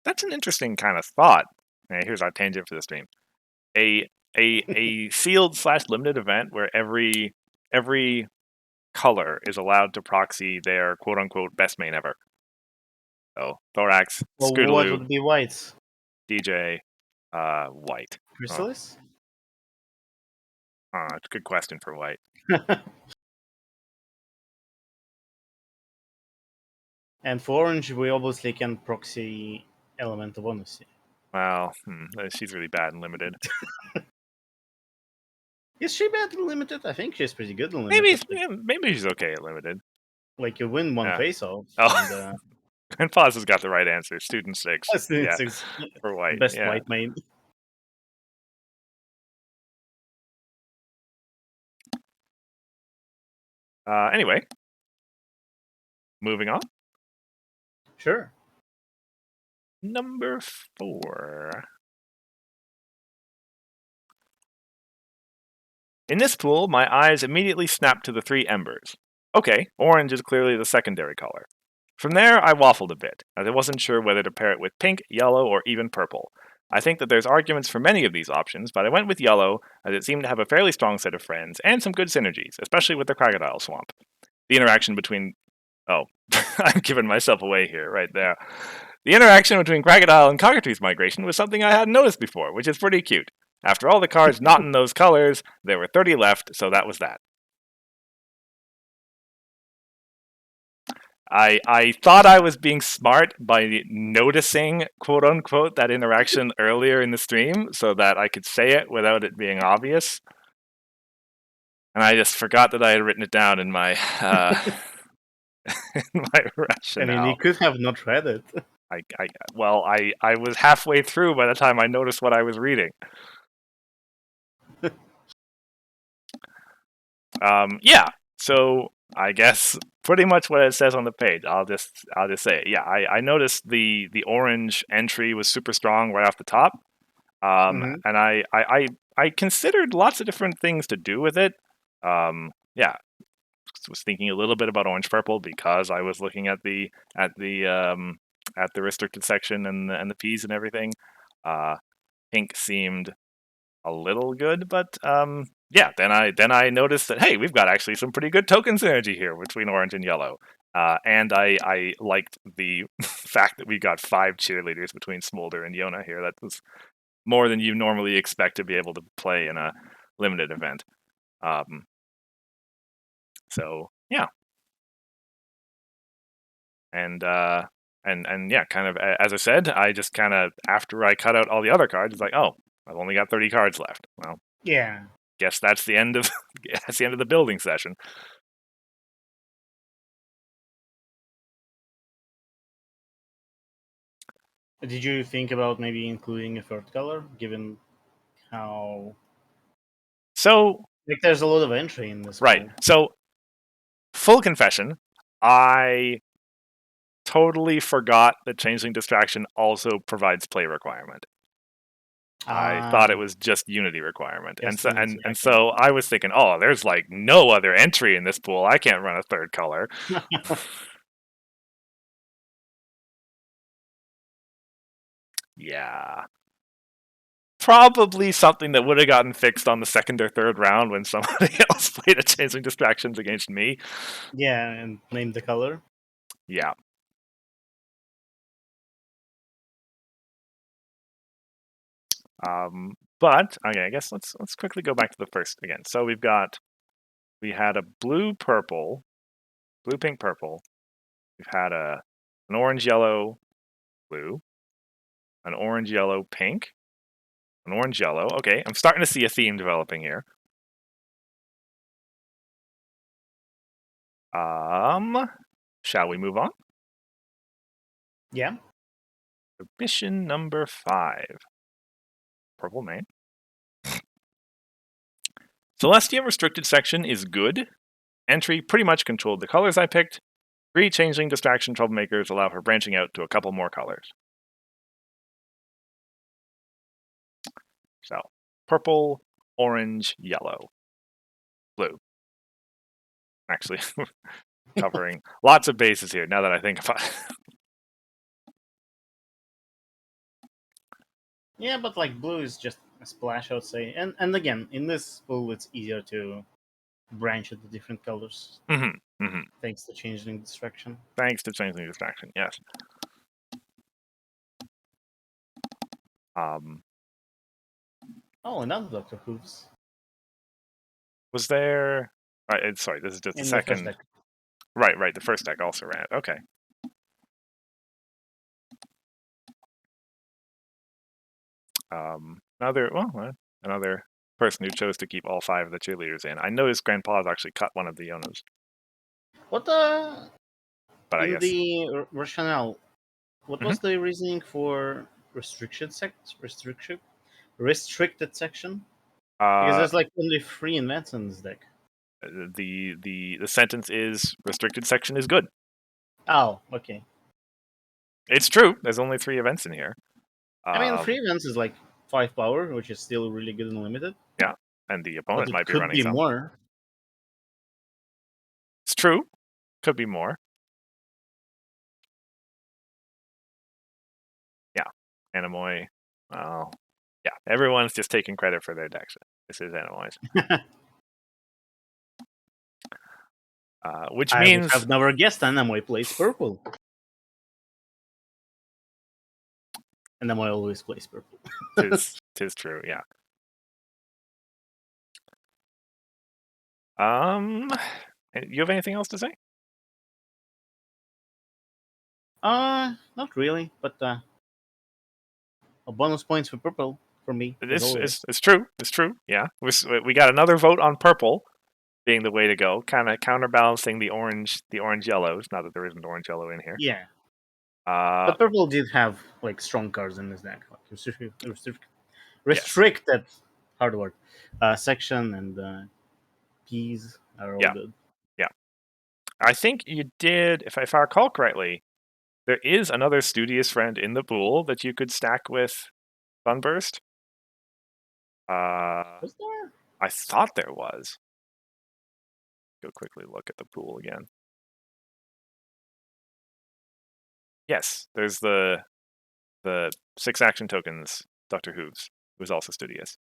that's an interesting kind of thought. Okay, here's our tangent for the stream. A a sealed slash limited event where every color is allowed to proxy their quote unquote best main ever. So Thorax, Well, what Scootaloo, would be white? DJ, White. Huh. Chrysalis. It's a good question for White. And for orange, we obviously can proxy element of honesty. Well, she's really bad and limited. Is she bad in limited? I think she's pretty good in Maybe limited. Like, maybe she's okay at limited. like you win one Yeah. face off, and Oh, and Paz has got the right answer. Student 6. Yeah, it's for White. best Yeah. white main. Anyway, moving on. Sure. Number 4. In this pool, my eyes immediately snapped to the 3 embers. Okay, orange is clearly the secondary color. From there, I waffled a bit, as I wasn't sure whether to pair it with pink, yellow, or even purple. I think that there's arguments for many of these options, but I went with yellow, as it seemed to have a fairly strong set of friends and some good synergies, especially with the crocodile swamp. The interaction between. Oh, I'm giving myself away here, right there. The interaction between crocodile and cockatrice migration was something I hadn't noticed before, which is pretty cute. After all the cards not in those colors, there were 30 left, so that was that. I thought I was being smart by noticing, quote unquote, that interaction earlier in the stream so that I could say it without it being obvious. And I just forgot that I had written it down in my in my I mean, you rationale. could have not read it. I was halfway through by the time I noticed what I was reading. Yeah. So I guess pretty much what it says on the page. I'll just say it. Yeah, I noticed the orange entry was super strong right off the top. Hmm. And I considered lots of different things to do with it. Yeah, was thinking a little bit about orange purple because I was looking at the restricted section and the P's and everything. Pink seemed a little good, but yeah. Then I noticed that hey, we've got actually some pretty good token synergy here between orange and yellow. And I liked the fact that we got 5 cheerleaders between Smolder and Yona here. That was more than you normally expect to be able to play in a limited event. Um, so yeah, and yeah, kind of as I said, I just kind of after I cut out all the other cards, it's like, oh, I've only got 30 cards left. Well, Yeah. guess that's the end of that's the end of the building session. Did you think about maybe including a third color, given how So like there's a lot of entry in this right, pool? so full confession, I totally forgot that Changeling Distraction also provides play requirement. I Ah, thought it was just Unity requirement, and just so Unity. Okay. so I was thinking, oh, there's like no other entry in this pool. I can't run a third color. Yeah, probably something that would have gotten fixed on the second or third round when somebody else played a Changeling Distractions against me. Yeah, and name the color. Yeah. But okay, I guess let's quickly go back to the first again. So we had a blue purple, blue pink purple. We've had an orange yellow blue, an orange yellow pink, an orange yellow. Okay, I'm starting to see a theme developing here. Shall we move on? Yeah. Mission number 5. Purple main. Celestia restricted section is good. Entry pretty much controlled the colors I picked. 3 changeling distraction troublemakers allow for branching out to a couple more colors. So, purple, orange, yellow, blue. Actually, covering lots of bases here now that I think about it. Yeah, but like blue is just a splash, I would say. And again, in this pool, it's easier to branch into different colors thanks to changeling distraction. Thanks to changeling distraction, yes. Oh, another Doctor Who's Was there? Sorry, this is just the in the first second. deck. Right. The first deck also ran it. Okay. Another person who chose to keep all 5 of the cheerleaders in. I noticed Grandpa's actually cut one of the Yonas, What but I in guess. the rationale? What Mhm. was the reasoning for restricted section? Because Uh, there's like only 3 events in this deck. the sentence is restricted section is good. Oh, okay. It's true. There's only 3 events in here. I mean, Um, 3 events is like 5 power, which is still really good and limited. yeah, and the But opponent it might be could running be some. more. It's true. Could be more. Yeah, Anemoy. Well, yeah, everyone's just taking credit for their decks. This is Anemoy's. Which I would means have never guessed Anamoy plays purple. Anamoy always plays purple. tis true. Yeah. You have anything else to say? Not really, but a bonus points for purple for me as always. It's true. It's true. Yeah, we got another vote on purple being the way to go, kind of counterbalancing the orange yellows. Not that there isn't orange yellow in here. Yeah, Uh, but purple did have like strong cards in this deck, like yes. restricted hard word section and peas are all Yeah. good. Yeah. I think you did, if I recall correctly, there is another studious friend in the pool that you could stack with Sunburst. Was there? I thought there was. Go quickly look at the pool again. Yes, there's the 6 action tokens, Dr. Hooves, who's also studious.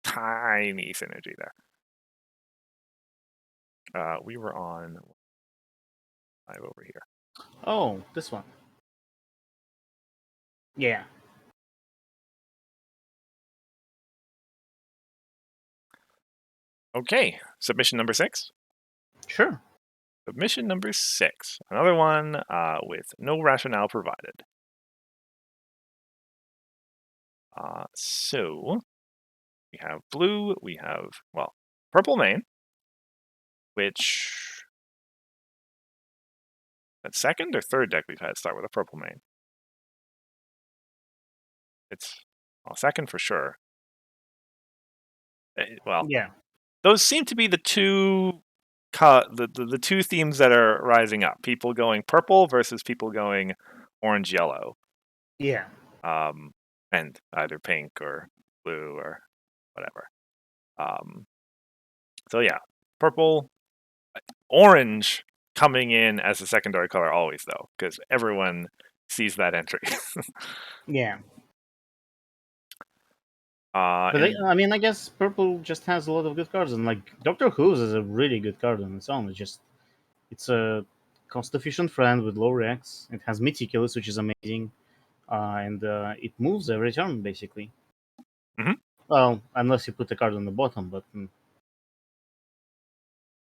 Tiny synergy there. We were on 5 over here. Oh, this one. Yeah. Okay, submission number 6. Sure. Submission number 6. Another one with no rationale provided. So we have blue, we have, purple main, which that second or third deck we've had start with a purple main. It's second for sure. Yeah. Those seem to be the two the two themes that are rising up. People going purple versus people going orange yellow. Yeah. And either pink or blue or whatever. So yeah, purple, orange coming in as a secondary color always though, because everyone sees that entry. Yeah. But And I mean, I guess purple just has a lot of good cards, and like Doctor Who's is a really good card on its own. It's a cost-efficient friend with low reacts. It has Meticulous, which is amazing, and it moves every turn basically. mhm, Well, unless you put the card on the bottom, but and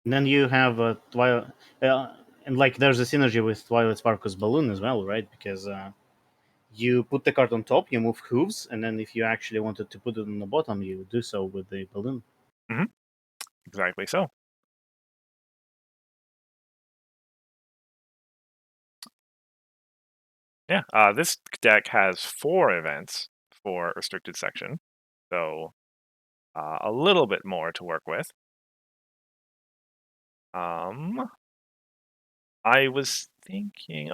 then you have Twilight, and like there's a synergy with Twilight Sparkle's balloon as well, right? Because you put the card on top, you move hooves, and then if you actually wanted to put it on the bottom, you do so with the balloon. mhm. Exactly so. Yeah, this deck has 4 events for restricted section, so a little bit more to work with. I was thinking,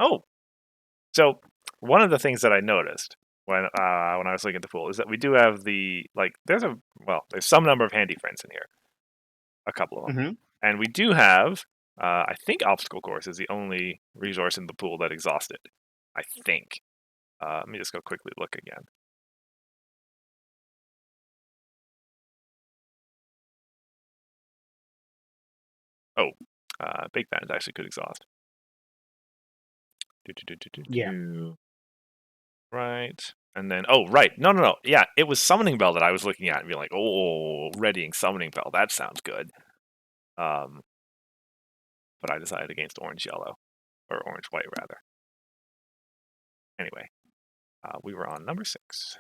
so one of the things that I noticed when I was looking at the pool is that we do have there's some number of handy friends in here, a couple of them, Hmm. and we do have I think obstacle course is the only resource in the pool that exhausted. I think. Let me just go quickly look again. Oh, Big Band actually could exhaust. Do, do, do, do, do, Yeah. do. Right. And then, right. No. Yeah, it was Summoning Bell that I was looking at and being like, oh, readying Summoning Bell. That sounds good. But I decided against Orange Yellow, or Orange White, rather. Anyway, we were on number 6.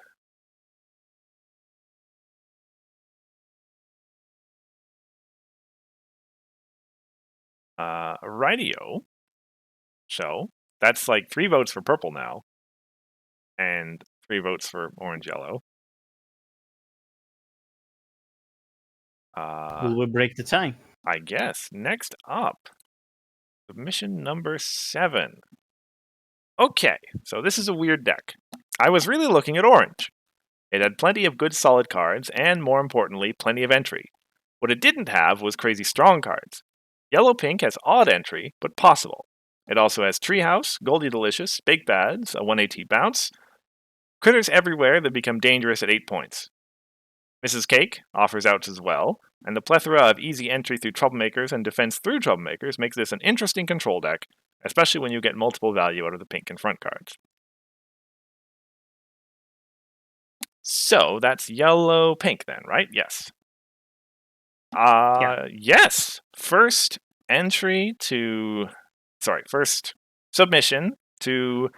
Radio. So that's like 3 votes for purple now, and 3 votes for Orange Yellow. Will we break the tie? I guess. Next up, submission number 7. Okay, so this is a weird deck. I was really looking at Orange. It had plenty of good solid cards, and more importantly, plenty of entry. What it didn't have was crazy strong cards. Yellow Pink has odd entry, but possible. It also has Treehouse, Goldie Delicious, Big Bads, a 1AT bounce, critters everywhere that become dangerous at 8 points. Mrs. Cake offers outs as well, and the plethora of easy entry through troublemakers and defense through troublemakers makes this an interesting control deck, especially when you get multiple value out of the pink and front cards. So that's yellow pink then, right? Yes. Yeah. Yes. First submission to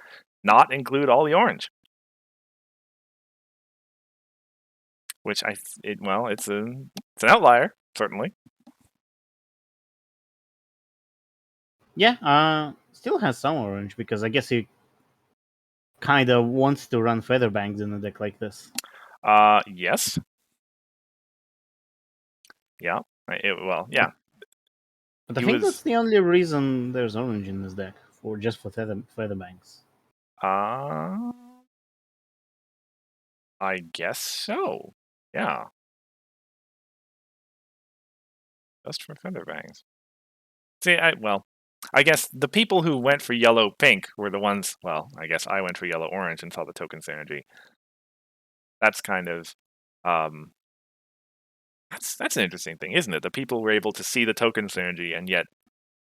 not include all the orange. Which it's an outlier, certainly. Yeah. Still has some orange because I guess he kind of wants to run Featherbangs in a deck like this. Yes. Yeah. Yeah. But I He think that's was, the only reason there's orange in this deck for Featherbangs. uh, I guess so. Yeah. Just for Featherbangs. See, I guess the people who went for yellow pink were the ones. Well, I guess I went for yellow orange and saw the token synergy. That's kind of, um, that's an interesting thing, isn't it? The people were able to see the token synergy and yet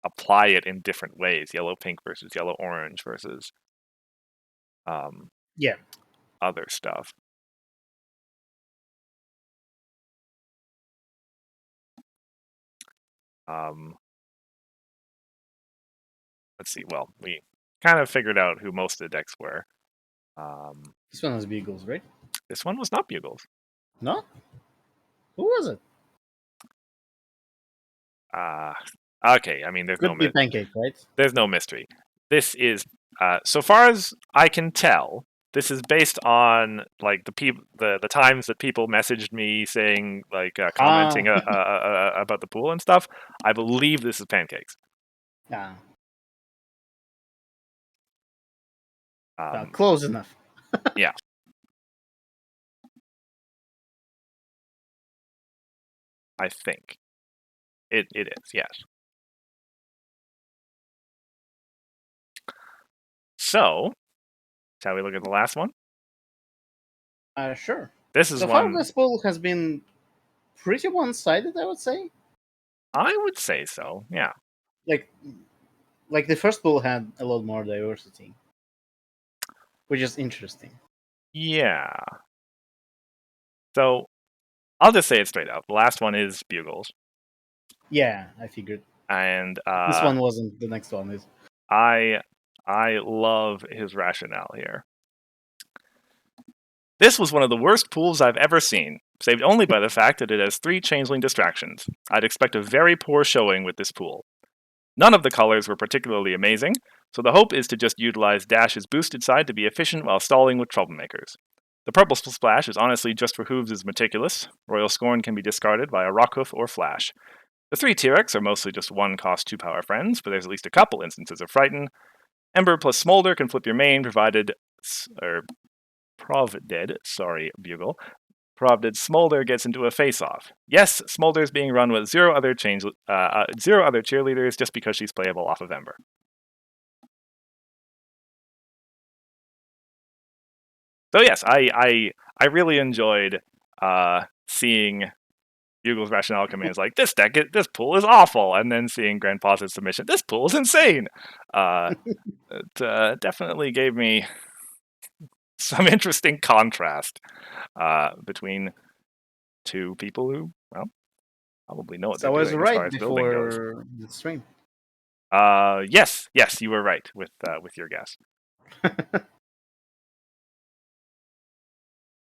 apply it in different ways. Yellow pink versus yellow orange versus um, Yeah. other stuff. Um, let's see. Well, we kind of figured out who most of the decks were. This one has beagles, right? This one was not Bugles. No? Who was it? Uh, okay. I mean, Could be Pancake, right? there's no mystery. This is, so far as I can tell, this is based on like the times that people messaged me saying like Ah, commenting about the pool and stuff. I believe this is pancakes. ah, Um, close enough. yeah, I think it is. Yes. So, shall we look at the last one? Sure. This is So far, one this poll has been pretty one-sided, I would say. I would say so. Yeah. Like, like the first poll had a lot more diversity, which is interesting. Yeah. So I'll just say it straight out. The last one is Bugles, Yeah, I figured and this one wasn't. The next one is. I love his rationale here. This was one of the worst pools I've ever seen, saved only by the fact that it has 3 changeling distractions. I'd expect a very poor showing with this pool. None of the colors were particularly amazing, so the hope is to just utilize Dash's boosted side to be efficient while stalling with troublemakers. The purple splash is honestly just for Hooves' Meticulous. Royal Scorn can be discarded via Rockhoof or Flash. The 3 T-Rex are mostly just 1 cost 2 power friends, but there's at least a couple instances of Frighten. Ember plus Smolder can flip your main, provided Bugle. Provided Smolder gets into a face-off. Yes, Smolder is being run with zero other cheerleaders just because she's playable off of Ember. So yes, I really enjoyed seeing Bugle's rationale come in as like this pool is awful, and then seeing Grandpa's submission, this pool is insane. It definitely gave me some interesting contrast between two people who, well, probably know what So they're I was doing as far right as building goes. before the stream. Yes, you were right with your guess.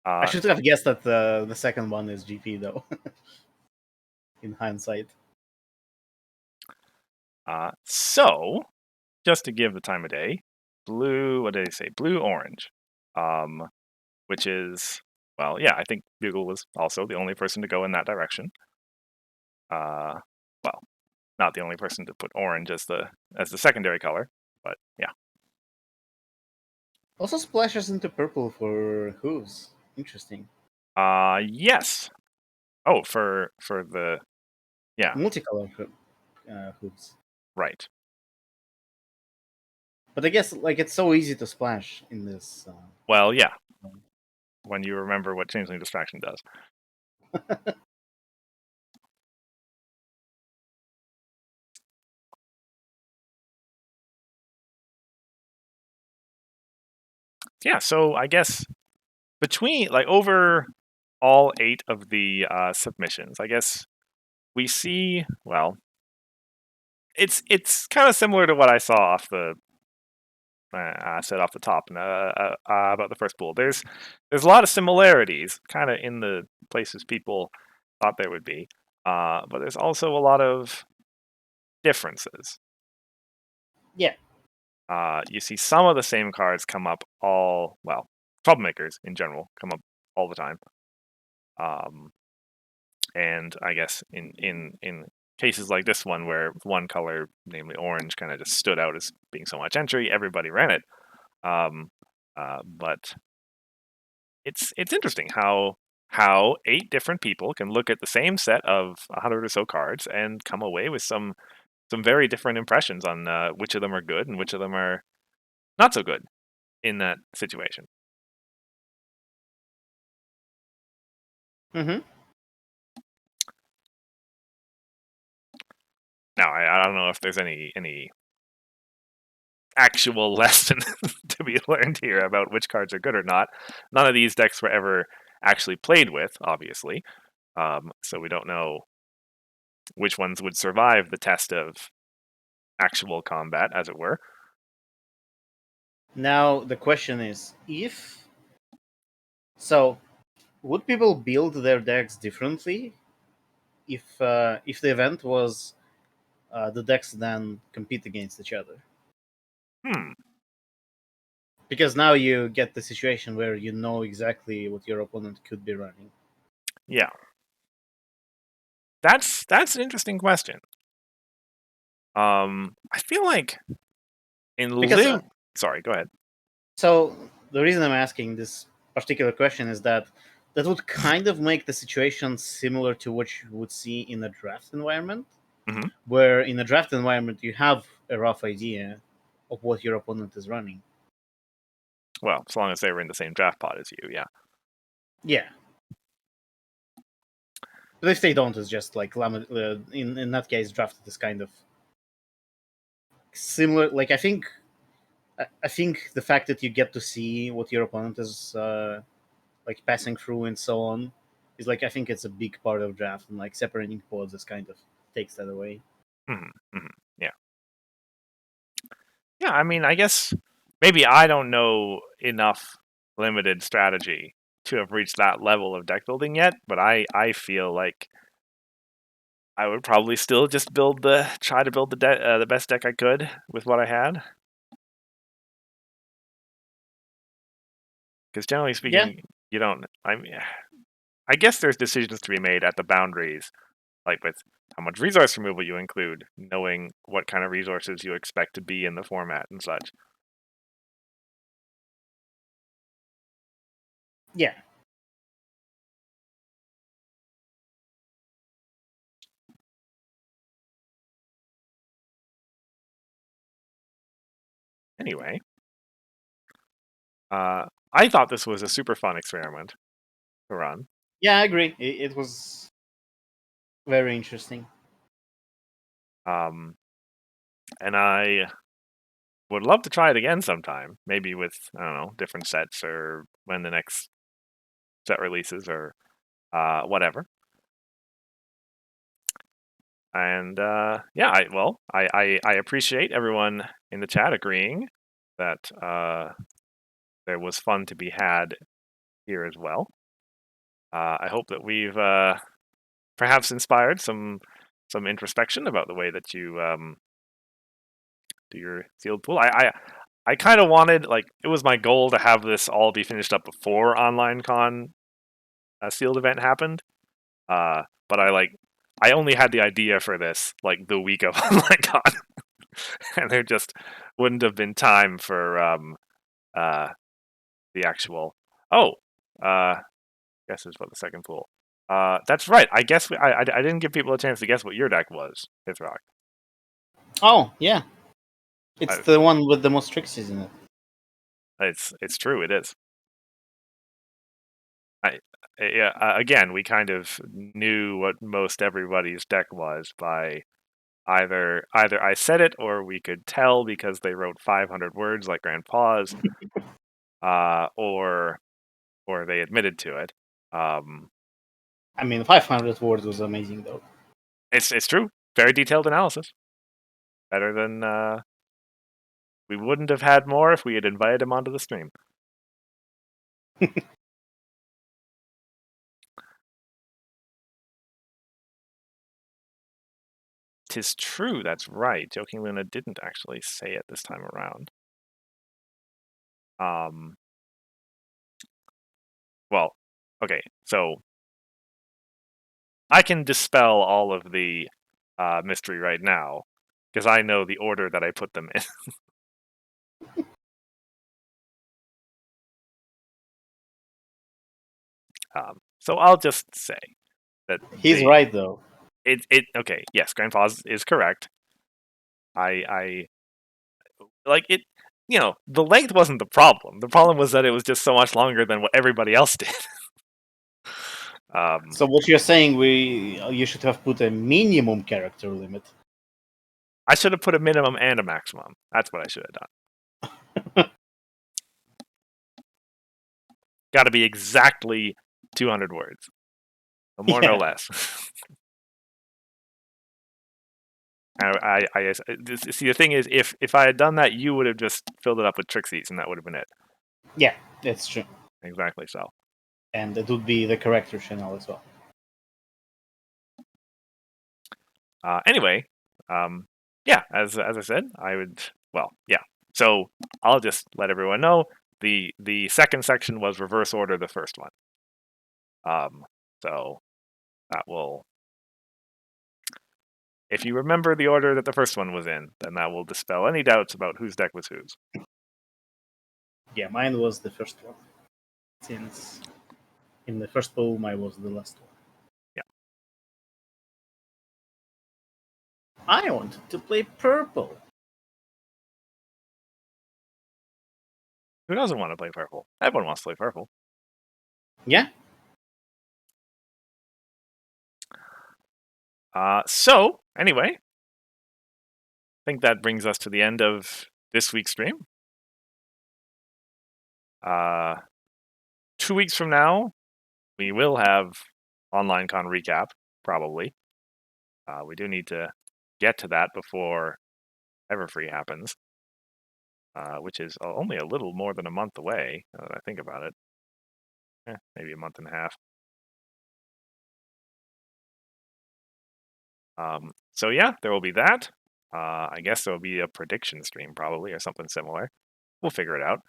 I should have guessed that the second one is GP though. In hindsight. So, just to give the time of day, blue. What did I say? Blue orange, which is, well, yeah. I think Bugle was also the only person to go in that direction. Well, not the only person to put orange as the secondary color, but yeah. Also splashes into purple for hooves. Interesting. Yes. Oh, for the, yeah, Multicolor hooves. right. But I guess like it's so easy to splash in this. Well, yeah. When you remember what Changeling Distraction does. Yeah, so I guess between, like, over all 8 of the submissions, I guess we see, well, it's kind of similar to what I saw off the I said off the top about the first pool. There's a lot of similarities, kind of in the places people thought there would be, but there's also a lot of differences. Yeah. You see some of the same cards come up troublemakers in general come up all the time. And I guess in cases like this one where one color, namely orange, kind of just stood out as being so much entry, everybody ran it. But it's interesting how 8 different people can look at the same set of 100 or so cards and come away with some very different impressions on which of them are good and which of them are not so good in that situation. Mm-hmm. Now, I don't know if there's any actual lesson to be learned here about which cards are good or not. None of these decks were ever actually played with, obviously, so we don't know which ones would survive the test of actual combat, as it were. Now the question is, would people build their decks differently if the event was the decks then compete against each other? Hmm. Because now you get the situation where you know exactly what your opponent could be running. Yeah. That's an interesting question. I feel like in Because sorry, go ahead. so the reason I'm asking this particular question is that would kind of make the situation similar to what you would see in a draft environment, Mm-hmm. where in a draft environment you have a rough idea of what your opponent is running. Well, as long as they were in the same draft pod as you, yeah. Yeah. But if they don't, it's just like in that case, drafted is kind of similar. Like I think the fact that you get to see what your opponent is like passing through and so on is like I think it's a big part of draft, and like separating pods is kind of takes that away. Mm-hmm. Mm-hmm. Yeah. I mean, I guess maybe I don't know enough limited strategy to have reached that level of deck building yet, but I feel like I would probably still just try to build the best deck I could with what I had. Because generally Yeah, speaking, you don't. I guess there's decisions to be made at the boundaries, like with how much resource removal you include, knowing what kind of resources you expect to be in the format and such. yeah, Anyway, I thought this was a super fun experiment to run. yeah. I agree. It was very interesting. Um, and I would love to try it again sometime, maybe with, I don't know, different sets or when the next set releases or whatever. And yeah, I appreciate everyone in the chat agreeing that there was fun to be had here as well. I hope that we've perhaps inspired some introspection about the way that you do your sealed pool. I kind of wanted, like, it was my goal to have this all be finished up before online con sealed event happened. But I only had the idea for this like the week of online con, and there just wouldn't have been time for uh the actual. Oh, guess is what the second pool. That's right. I guess I didn't give people a chance to guess what your deck was, Hithrock. Oh yeah, it's I, the one with the most trixies in it. it's true. It is. I yeah. Again, we kind of knew what most everybody's deck was by either I said it or we could tell because they wrote 500 words like grandpa's, or they admitted to it. Um, I mean, 500 words was amazing though. it's true. Very detailed analysis. Better than we wouldn't have had more if we had invited him onto the stream. Tis true. That's right. Joking Luna didn't actually say it this time around. Um, well, okay. So I can dispel all of the mystery right now because I know the order that I put them in. So I'll just say that He's right though. it okay. Yes, Grandpa is correct. I like it. You know, the length wasn't the problem. The problem was that it was just so much longer than what everybody else did. um, So what you're saying, you should have put a minimum character limit. I should have put a minimum and a maximum. That's what I should have done. Got to be exactly 200 words, no more, no Yeah, less. See. The thing is, if I had done that, you would have just filled it up with Trixies, and that would have been it. yeah, that's true. Exactly so. And it would be the character channel as well. Anyway, yeah, as I said, I would. Well, yeah. So I'll just let everyone know the second section was reverse order the first one. So that will, if you remember the order that the first one was in, then that will dispel any doubts about whose deck was whose. Yeah, mine was the first one. Since in the first poem I was the last one. Yeah. I wanted to play purple. Who doesn't want to play purple? Everyone wants to play purple. Yeah, So anyway, I think that brings us to the end of this week's stream. 2 weeks from now, we will have online con recap, probably. We do need to get to that before Everfree happens, which is only a little more than a month away, now that I think about it. Maybe a month and a half. So yeah, there will be that. I guess there will be a prediction stream probably or something similar. We'll figure it out.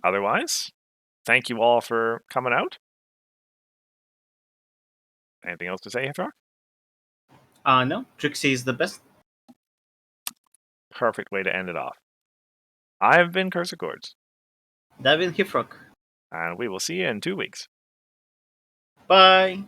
Otherwise, thank you all for coming out. Anything else to say, Hithrock? No, Trixie is the best. Perfect way to end it off. I've been Cursor Chords, David Hifrock. and we will see you in 2 weeks. Bye.